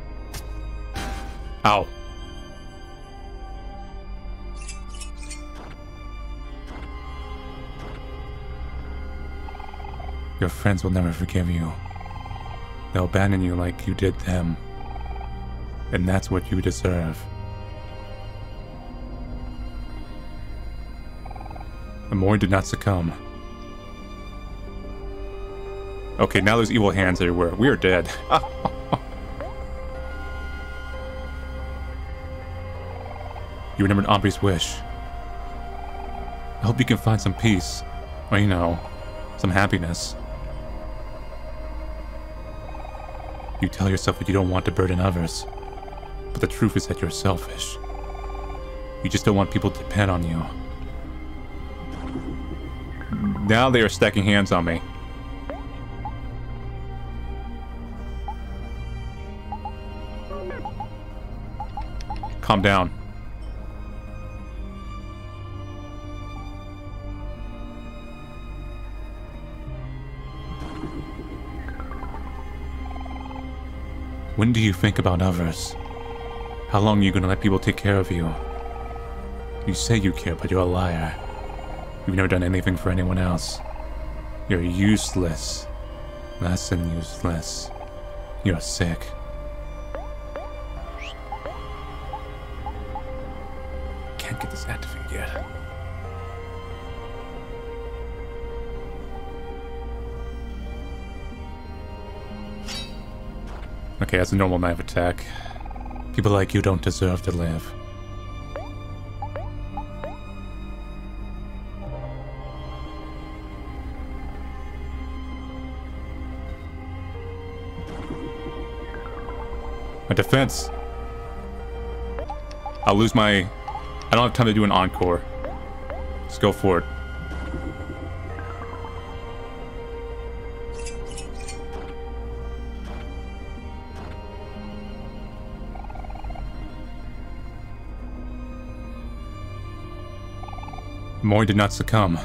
Ow. Your friends will never forgive you. They'll abandon you like you did them. And that's what you deserve. Omori did not succumb. Okay, now there's evil hands everywhere. We are dead. You remembered Ombri's wish. I hope you can find some peace. Or, you know, some happiness. You tell yourself that you don't want to burden others. But the truth is that you're selfish. You just don't want people to depend on you. Now they are stacking hands on me. Calm down. When do you think about others? How long are you gonna let people take care of you? You say you care, but you're a liar. You've never done anything for anyone else. You're useless. Less than useless. You're sick. Can't get this activated yet. Okay, that's a normal knife attack. People like you don't deserve to live. My defense. I'll lose my... I don't have time to do an encore. Let's go for it. Omori did not succumb.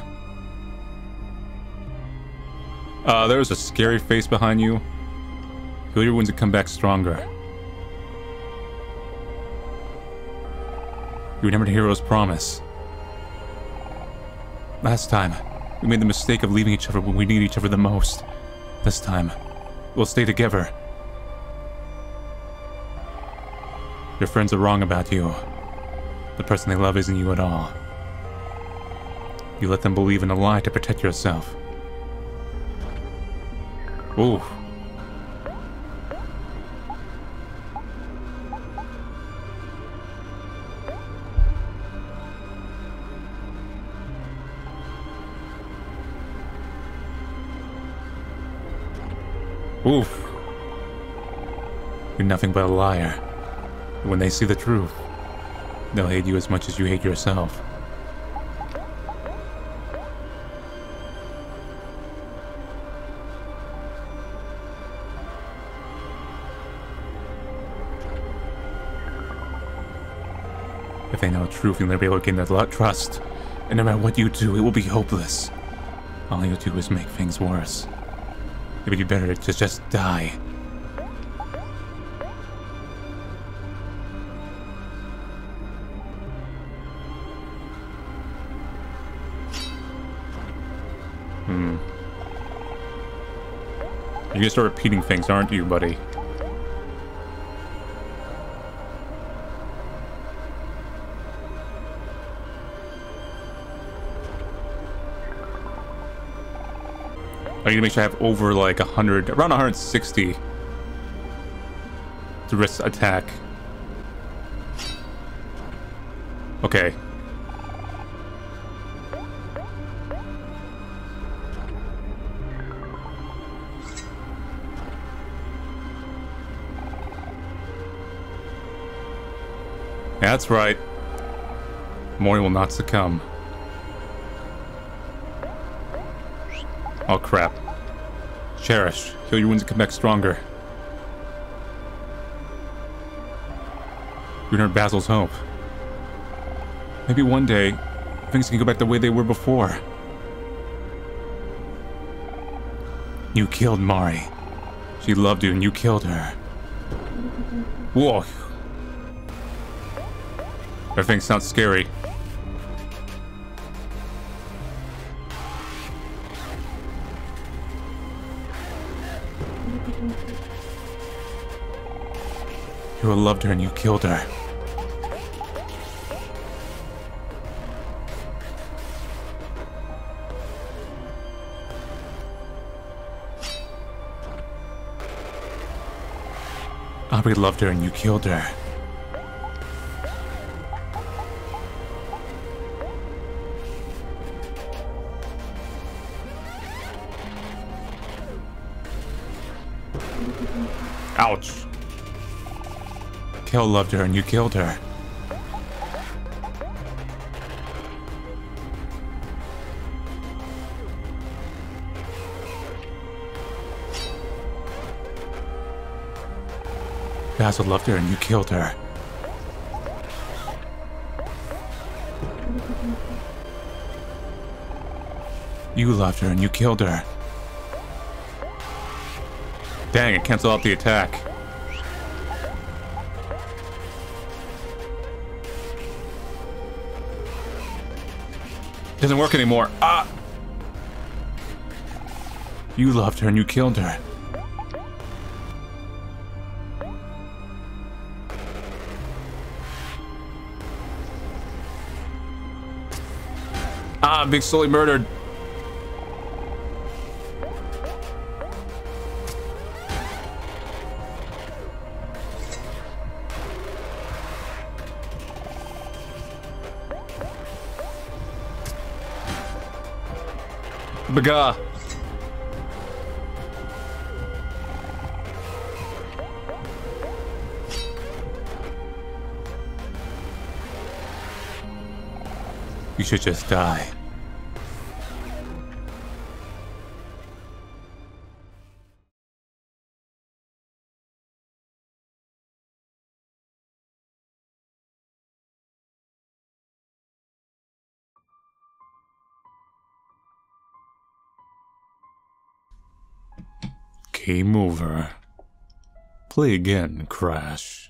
There was a scary face behind you. Heal your wounds and come back stronger. You remembered Hero's promise. Last time, we made the mistake of leaving each other when we need each other the most. This time, we'll stay together. Your friends are wrong about you. The person they love isn't you at all. You let them believe in a lie to protect yourself. Ooh. Oof. You're nothing but a liar. When they see the truth, they'll hate you as much as you hate yourself. If they know the truth, you'll never be able to gain their trust. And no matter what you do, it will be hopeless. All you'll do is make things worse. It would be better to just die. You're gonna start repeating things, aren't you, buddy? I need to make sure I have over like 100, around 160 to risk attack. Okay. That's right. Omori will not succumb. Oh crap. Cherish. Heal your wounds and come back stronger. You earned Basil's hope. Maybe one day, things can go back the way they were before. You killed Mari. She loved you and you killed her. Whoa. Everything sounds scary. You loved her and you killed her. Aubrey loved her and you killed her. Ouch. Kel loved her and you killed her. Basil loved her and you killed her. You loved her and you killed her. Dang, it canceled out the attack. Doesn't work anymore. Ah! You loved her and you killed her. Ah, I'm being slowly murdered. Baga. You should just die. Game over. Play again, Crash.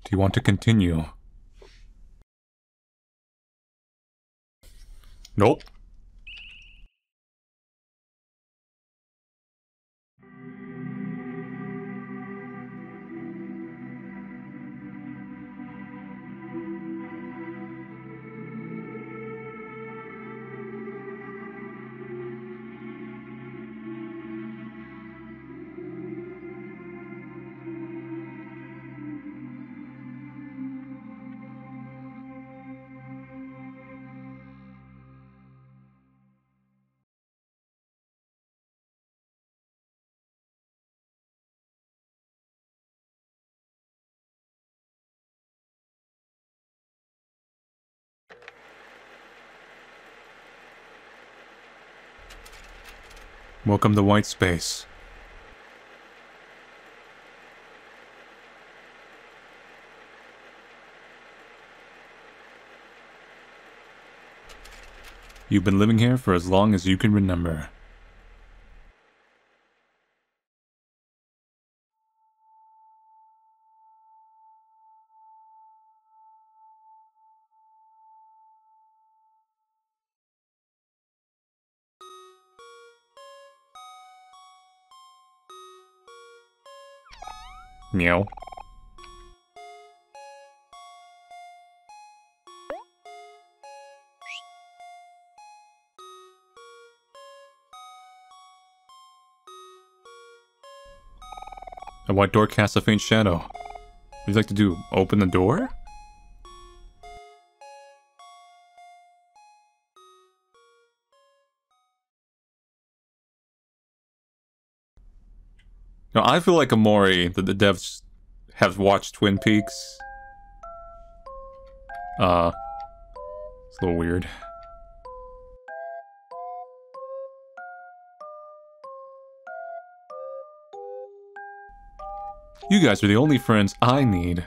Do you want to continue? Nope. Welcome to White Space. You've been living here for as long as you can remember. Meow. A white door casts a faint shadow. What would you like to do? Open the door? Now, I feel like Omori, that the devs have watched Twin Peaks. It's a little weird. You guys are the only friends I need.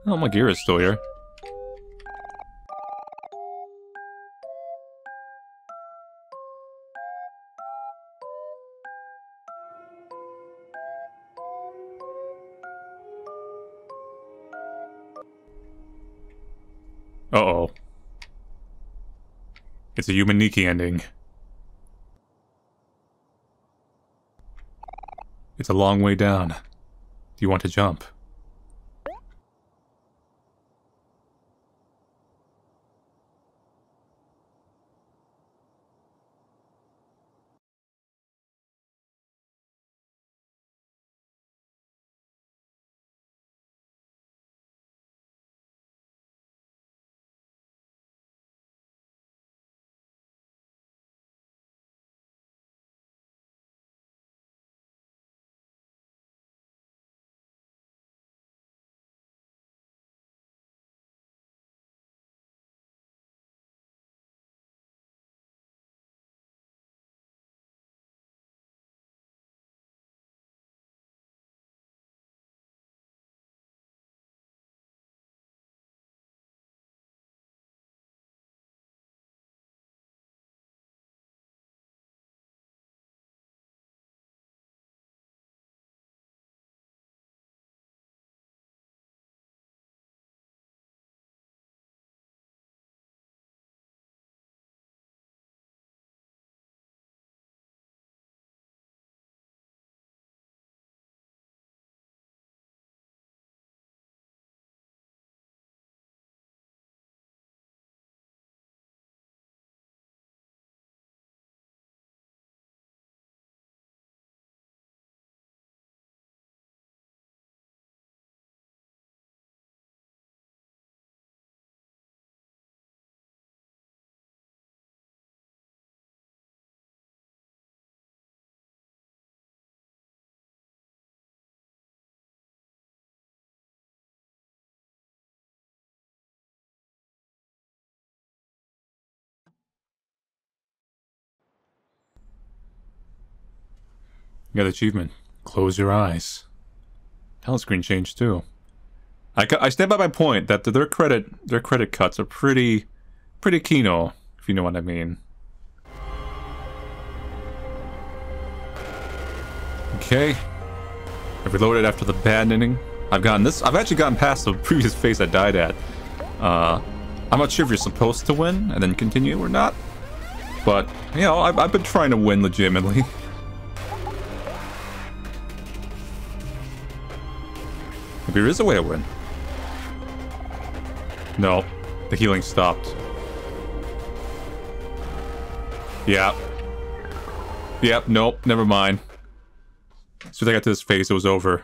Oh, my gear is still here. Uh-oh. It's a Yumaniki ending. It's a long way down. Do you want to jump? You got the achievement. Close your eyes. Hell, screen changed too. I stand by my point that their credit cuts are pretty kino, if you know what I mean. Okay. I've reloaded after the bad ending. I've actually gotten past the previous phase I died at. I'm not sure if you're supposed to win and then continue or not. But, you know, I've been trying to win legitimately. Maybe there is a way to win. No, the healing stopped. Yeah. Yep, nope, never mind. As soon as I got to this phase, it was over.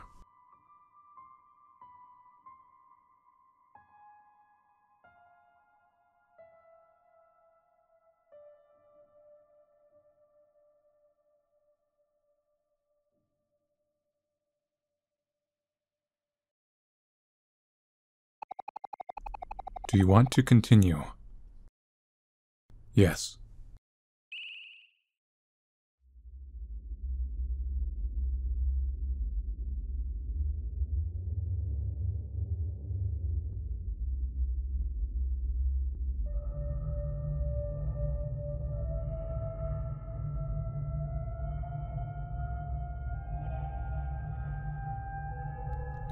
Do you want to continue? Yes.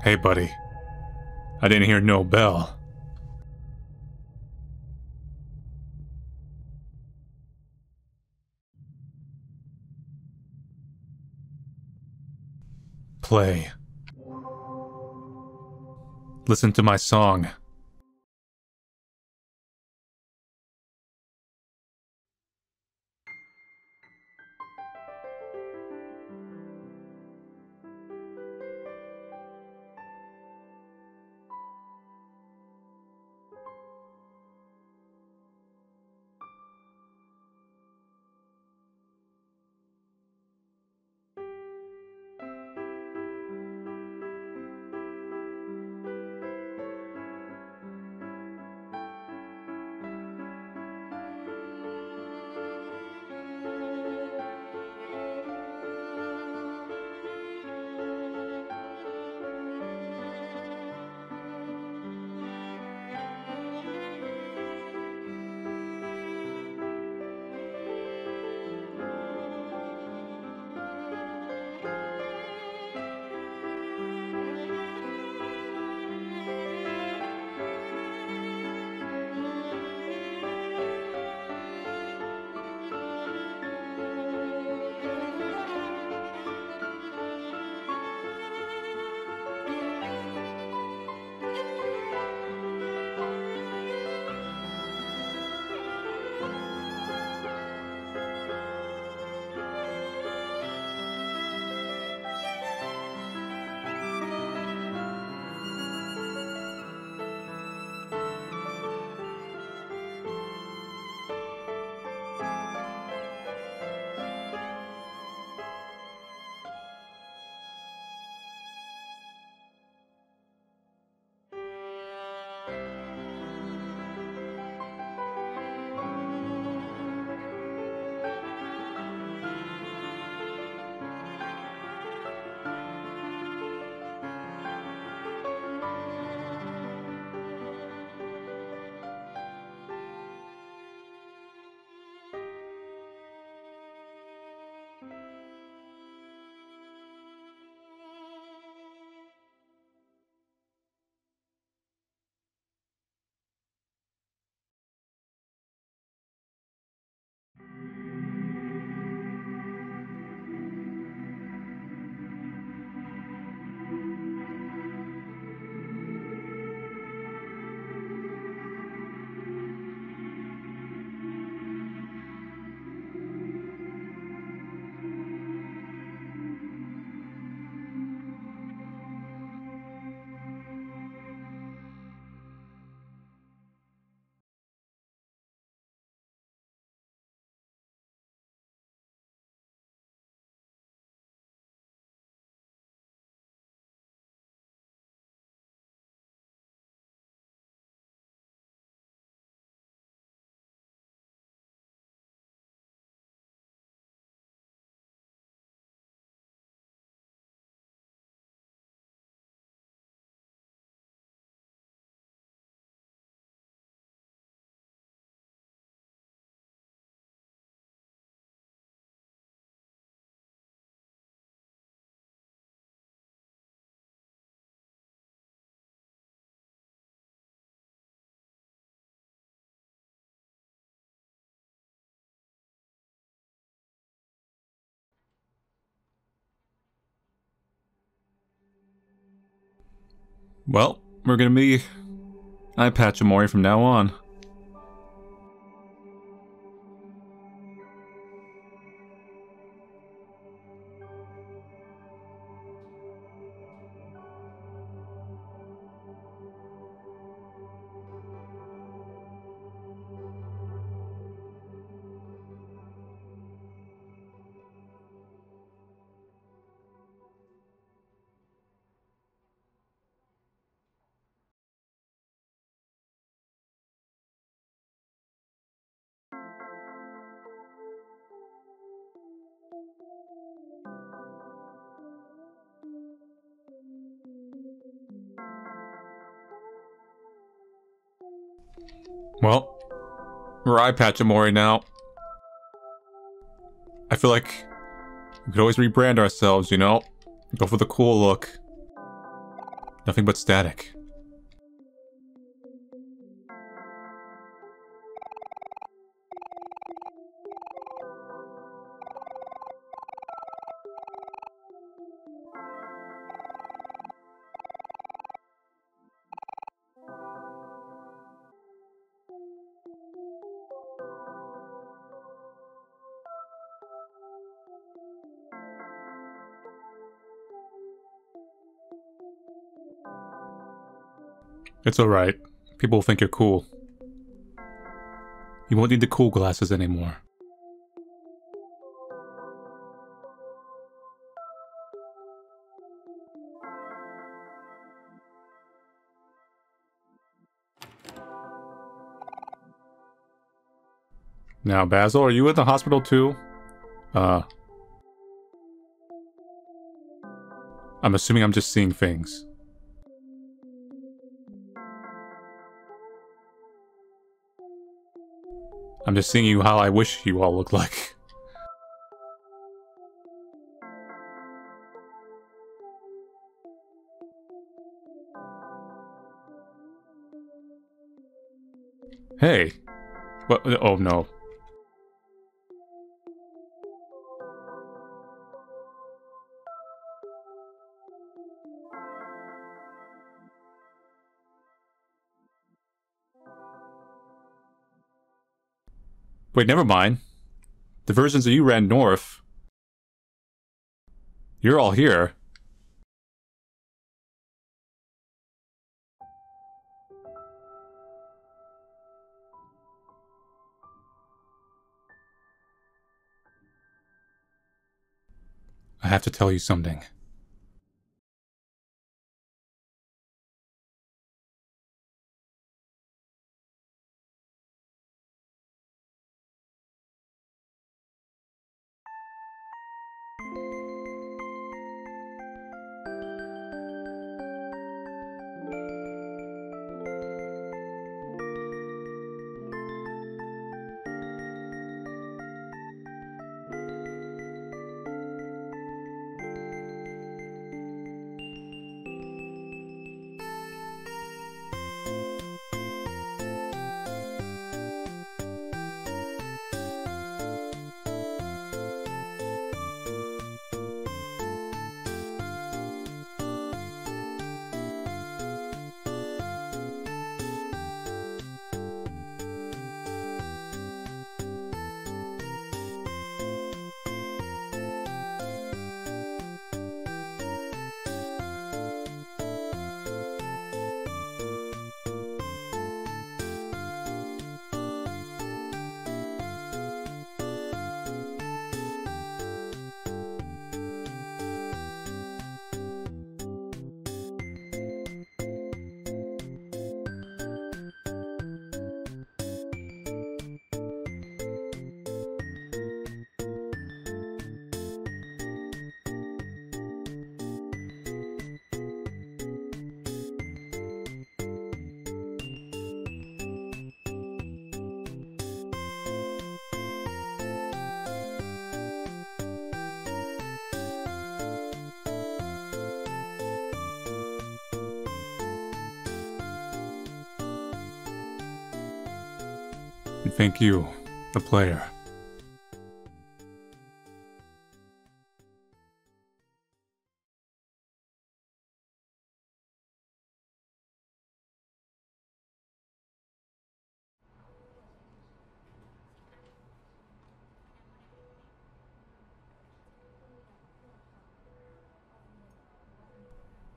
Hey, buddy. I didn't hear no bell. Play. Listen to my song. Well, we're gonna be eye patch Omori from now on. Well, we're eye patch Omori now. I feel like we could always rebrand ourselves, you know? Go for the cool look. Nothing but static. It's alright. People will think you're cool. You won't need the cool glasses anymore. Now, Basil, are you at the hospital too? I'm assuming I'm just seeing things. I'm just seeing you how I wish you all looked like. Hey! What? Oh no. Wait, never mind. The versions of you ran north. You're all here. I have to tell you something. And thank you, the player.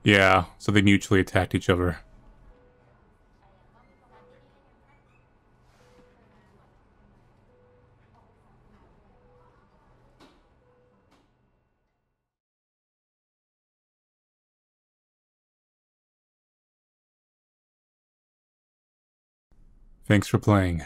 Yeah, so they mutually attacked each other. Thanks for playing.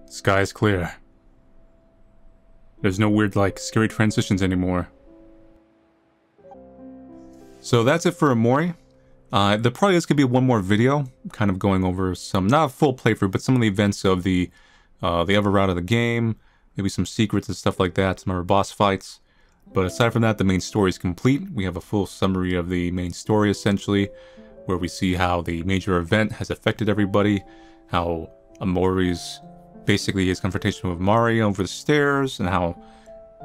Sky is clear. There's no weird, like, scary transitions anymore. So that's it for Omori. There probably is going to be one more video, kind of going over some, not a full playthrough, but some of the events of the other route of the game, maybe some secrets and stuff like that, some other boss fights. But aside from that, the main story is complete. We have a full summary of the main story, essentially, where we see how the major event has affected everybody, how Omori's, basically his confrontation with Mario over the stairs, and how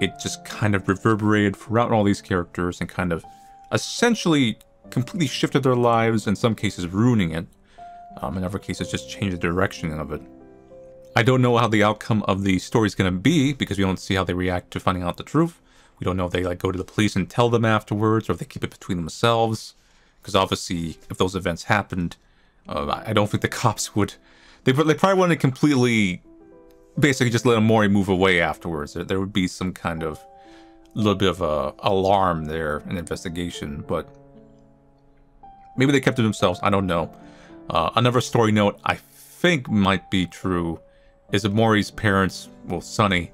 it just kind of reverberated throughout all these characters and kind of essentially completely shifted their lives, in some cases ruining it, in other cases just changed the direction of it. I don't know how the outcome of the story is going to be, because we don't see how they react to finding out the truth. We don't know if they like go to the police and tell them afterwards, or if they keep it between themselves, because obviously if those events happened, I don't think the cops would, they probably wouldn't completely basically just let Omori move away afterwards. There would be some kind of little bit of a alarm there, an investigation, but maybe they kept it themselves. I don't know. Another story note I think might be true is Omori's parents, well, Sunny,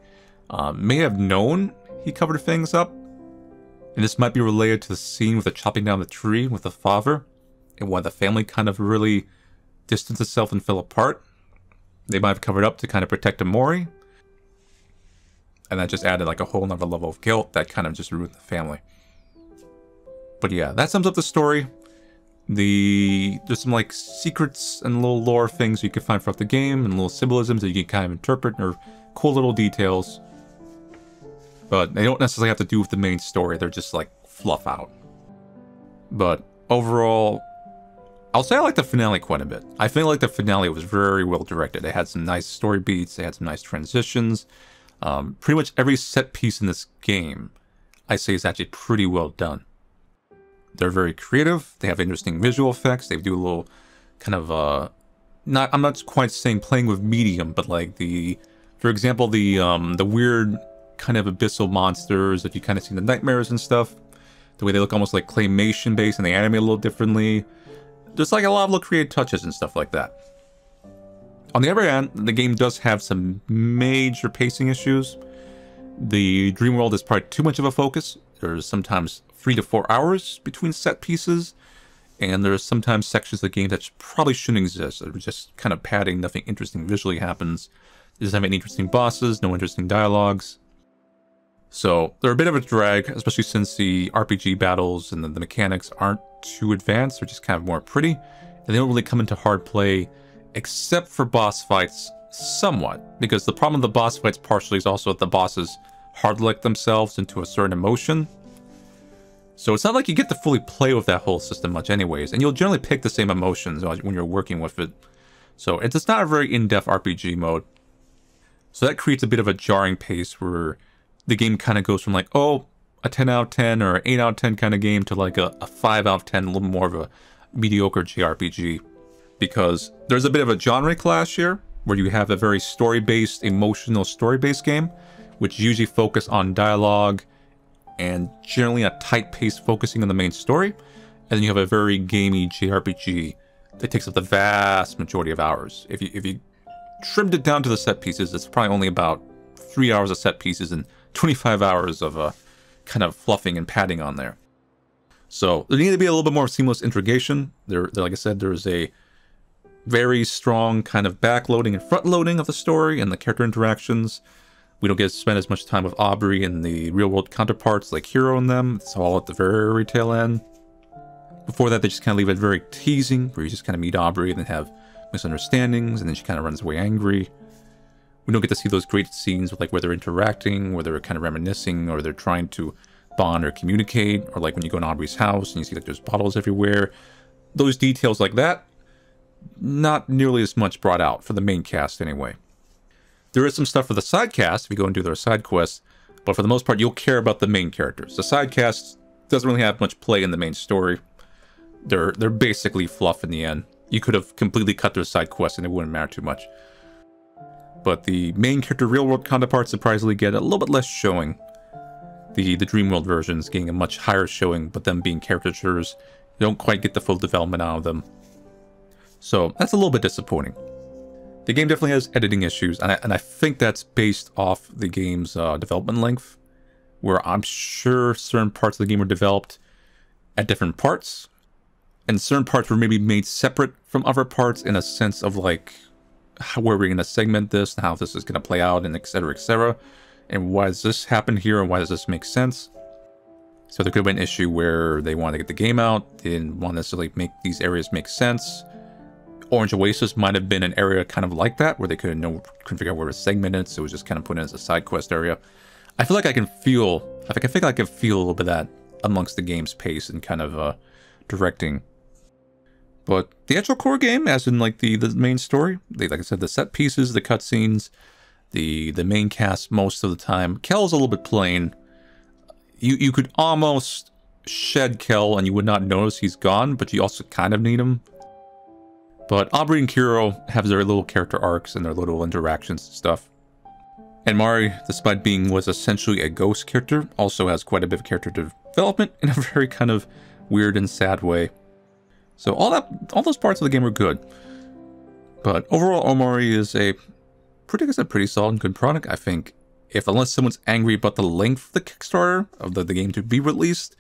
may have known he covered things up, and this might be related to the scene with the chopping down the tree with the father, and why the family kind of really distanced itself and fell apart. They might have covered up to kind of protect Omori, and that just added like a whole nother level of guilt that kind of just ruined the family. But yeah, that sums up the story. There's some like secrets and little lore things you can find throughout the game, and little symbolisms that you can kind of interpret, or cool little details. But they don't necessarily have to do with the main story, they're just like fluff out. But overall, I'll say I like the finale quite a bit. I feel like the finale was very well directed. It had some nice story beats, it had some nice transitions. Pretty much every set piece in this game, I say, is actually pretty well done. They're very creative, they have interesting visual effects, they do a little kind of, I'm not quite saying playing with medium, but like for example, the weird kind of abyssal monsters that you kind of see in the nightmares and stuff. The way they look almost like claymation based, and they animate a little differently. There's like a lot of little creative touches and stuff like that. On the other hand, the game does have some major pacing issues. The dream world is probably too much of a focus. There's sometimes 3 to 4 hours between set pieces, and there's sometimes sections of the game that probably shouldn't exist. They're just kind of padding, nothing interesting visually happens. It doesn't have any interesting bosses, no interesting dialogues. So they're a bit of a drag, especially since the RPG battles and the mechanics aren't too advanced. They're just kind of more pretty, and they don't really come into hard play, except for boss fights somewhat, because the problem with the boss fights partially is also that the bosses hard-lick themselves into a certain emotion. So it's not like you get to fully play with that whole system much anyways, and you'll generally pick the same emotions when you're working with it. So it's not a very in-depth RPG mode. So that creates a bit of a jarring pace where the game kind of goes from like, oh, a 10 out of 10 or an 8 out of 10 kind of game to like a 5 out of 10, a little more of a mediocre JRPG. Because there's a bit of a genre clash here, where you have a very story-based, emotional story-based game, which usually focus on dialogue and generally a tight pace focusing on the main story. And then you have a very gamey JRPG that takes up the vast majority of hours. If you trimmed it down to the set pieces, it's probably only about 3 hours of set pieces and 25 hours of kind of fluffing and padding on there. So there needs to be a little bit more seamless integration. Like I said, there's a very strong kind of backloading and front-loading of the story and the character interactions. We don't get to spend as much time with Aubrey and the real-world counterparts like Hero and them. It's all at the very tail end. Before that, they just kind of leave it very teasing, where you just kind of meet Aubrey and then have misunderstandings, and then she kind of runs away angry. We don't get to see those great scenes with like where they're interacting, where they're kind of reminiscing, or they're trying to bond or communicate, or like when you go to Aubrey's house and you see like there's bottles everywhere. Those details like that, not nearly as much brought out for the main cast anyway. There is some stuff for the side cast if you go and do their side quests, but for the most part you'll care about the main characters. The side cast doesn't really have much play in the main story. They're basically fluff in the end. You could have completely cut their side quests and it wouldn't matter too much. But the main character real-world counterparts surprisingly get a little bit less showing. The Dreamworld versions getting a much higher showing, but them being caricatures, you don't quite get the full development out of them. So that's a little bit disappointing. The game definitely has editing issues, and I think that's based off the game's development length, where I'm sure certain parts of the game were developed at different parts, and certain parts were maybe made separate from other parts in a sense of like, where we're going to segment this, and how this is going to play out, and etc., and why does this happen here, and why does this make sense? So there could have been an issue where they wanted to get the game out, they didn't want to necessarily make these areas make sense. Orange Oasis might have been an area kind of like that, where they couldn't figure out where to segment it, so it was just kind of put in as a side quest area. I feel like I can feel, I think I can feel a little bit of that amongst the game's pace and kind of directing. But the actual core game, as in like the main story, like I said, the set pieces, the cutscenes, the main cast most of the time. Kel's a little bit plain. You could almost shed Kel and you would not notice he's gone, but you also kind of need him. But Aubrey and Kiro have their little character arcs and their little interactions and stuff. And Mari, despite being was essentially a ghost character, also has quite a bit of character development in a very kind of weird and sad way. So all those parts of the game are good. But overall, Omori is a pretty solid and good product. I think unless someone's angry about the length of the Kickstarter of the game to be released,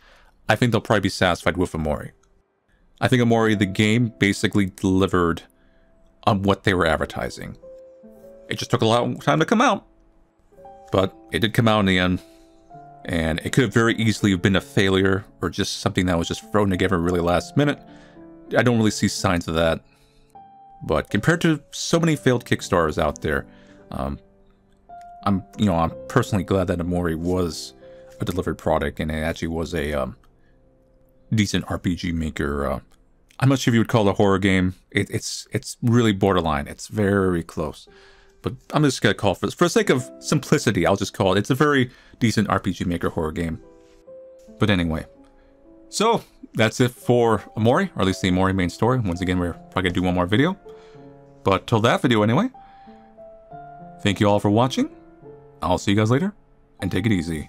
I think they'll probably be satisfied with Omori. I think Omori, the game, basically delivered on what they were advertising. It just took a long time to come out, but it did come out in the end. And it could have very easily been a failure or just something that was just thrown together really last minute. I don't really see signs of that. But compared to so many failed Kickstarters out there, I'm personally glad that Omori was a delivered product and it actually was a decent RPG maker. I'm not sure if you would call it a horror game. It's really borderline. It's very close. But I'm just gonna call for the sake of simplicity, I'll just call it. It's a very decent RPG maker horror game. But anyway, so that's it for Omori, or at least the Omori main story. Once again, we're probably gonna do one more video. But till that video anyway, thank you all for watching. I'll see you guys later, and take it easy.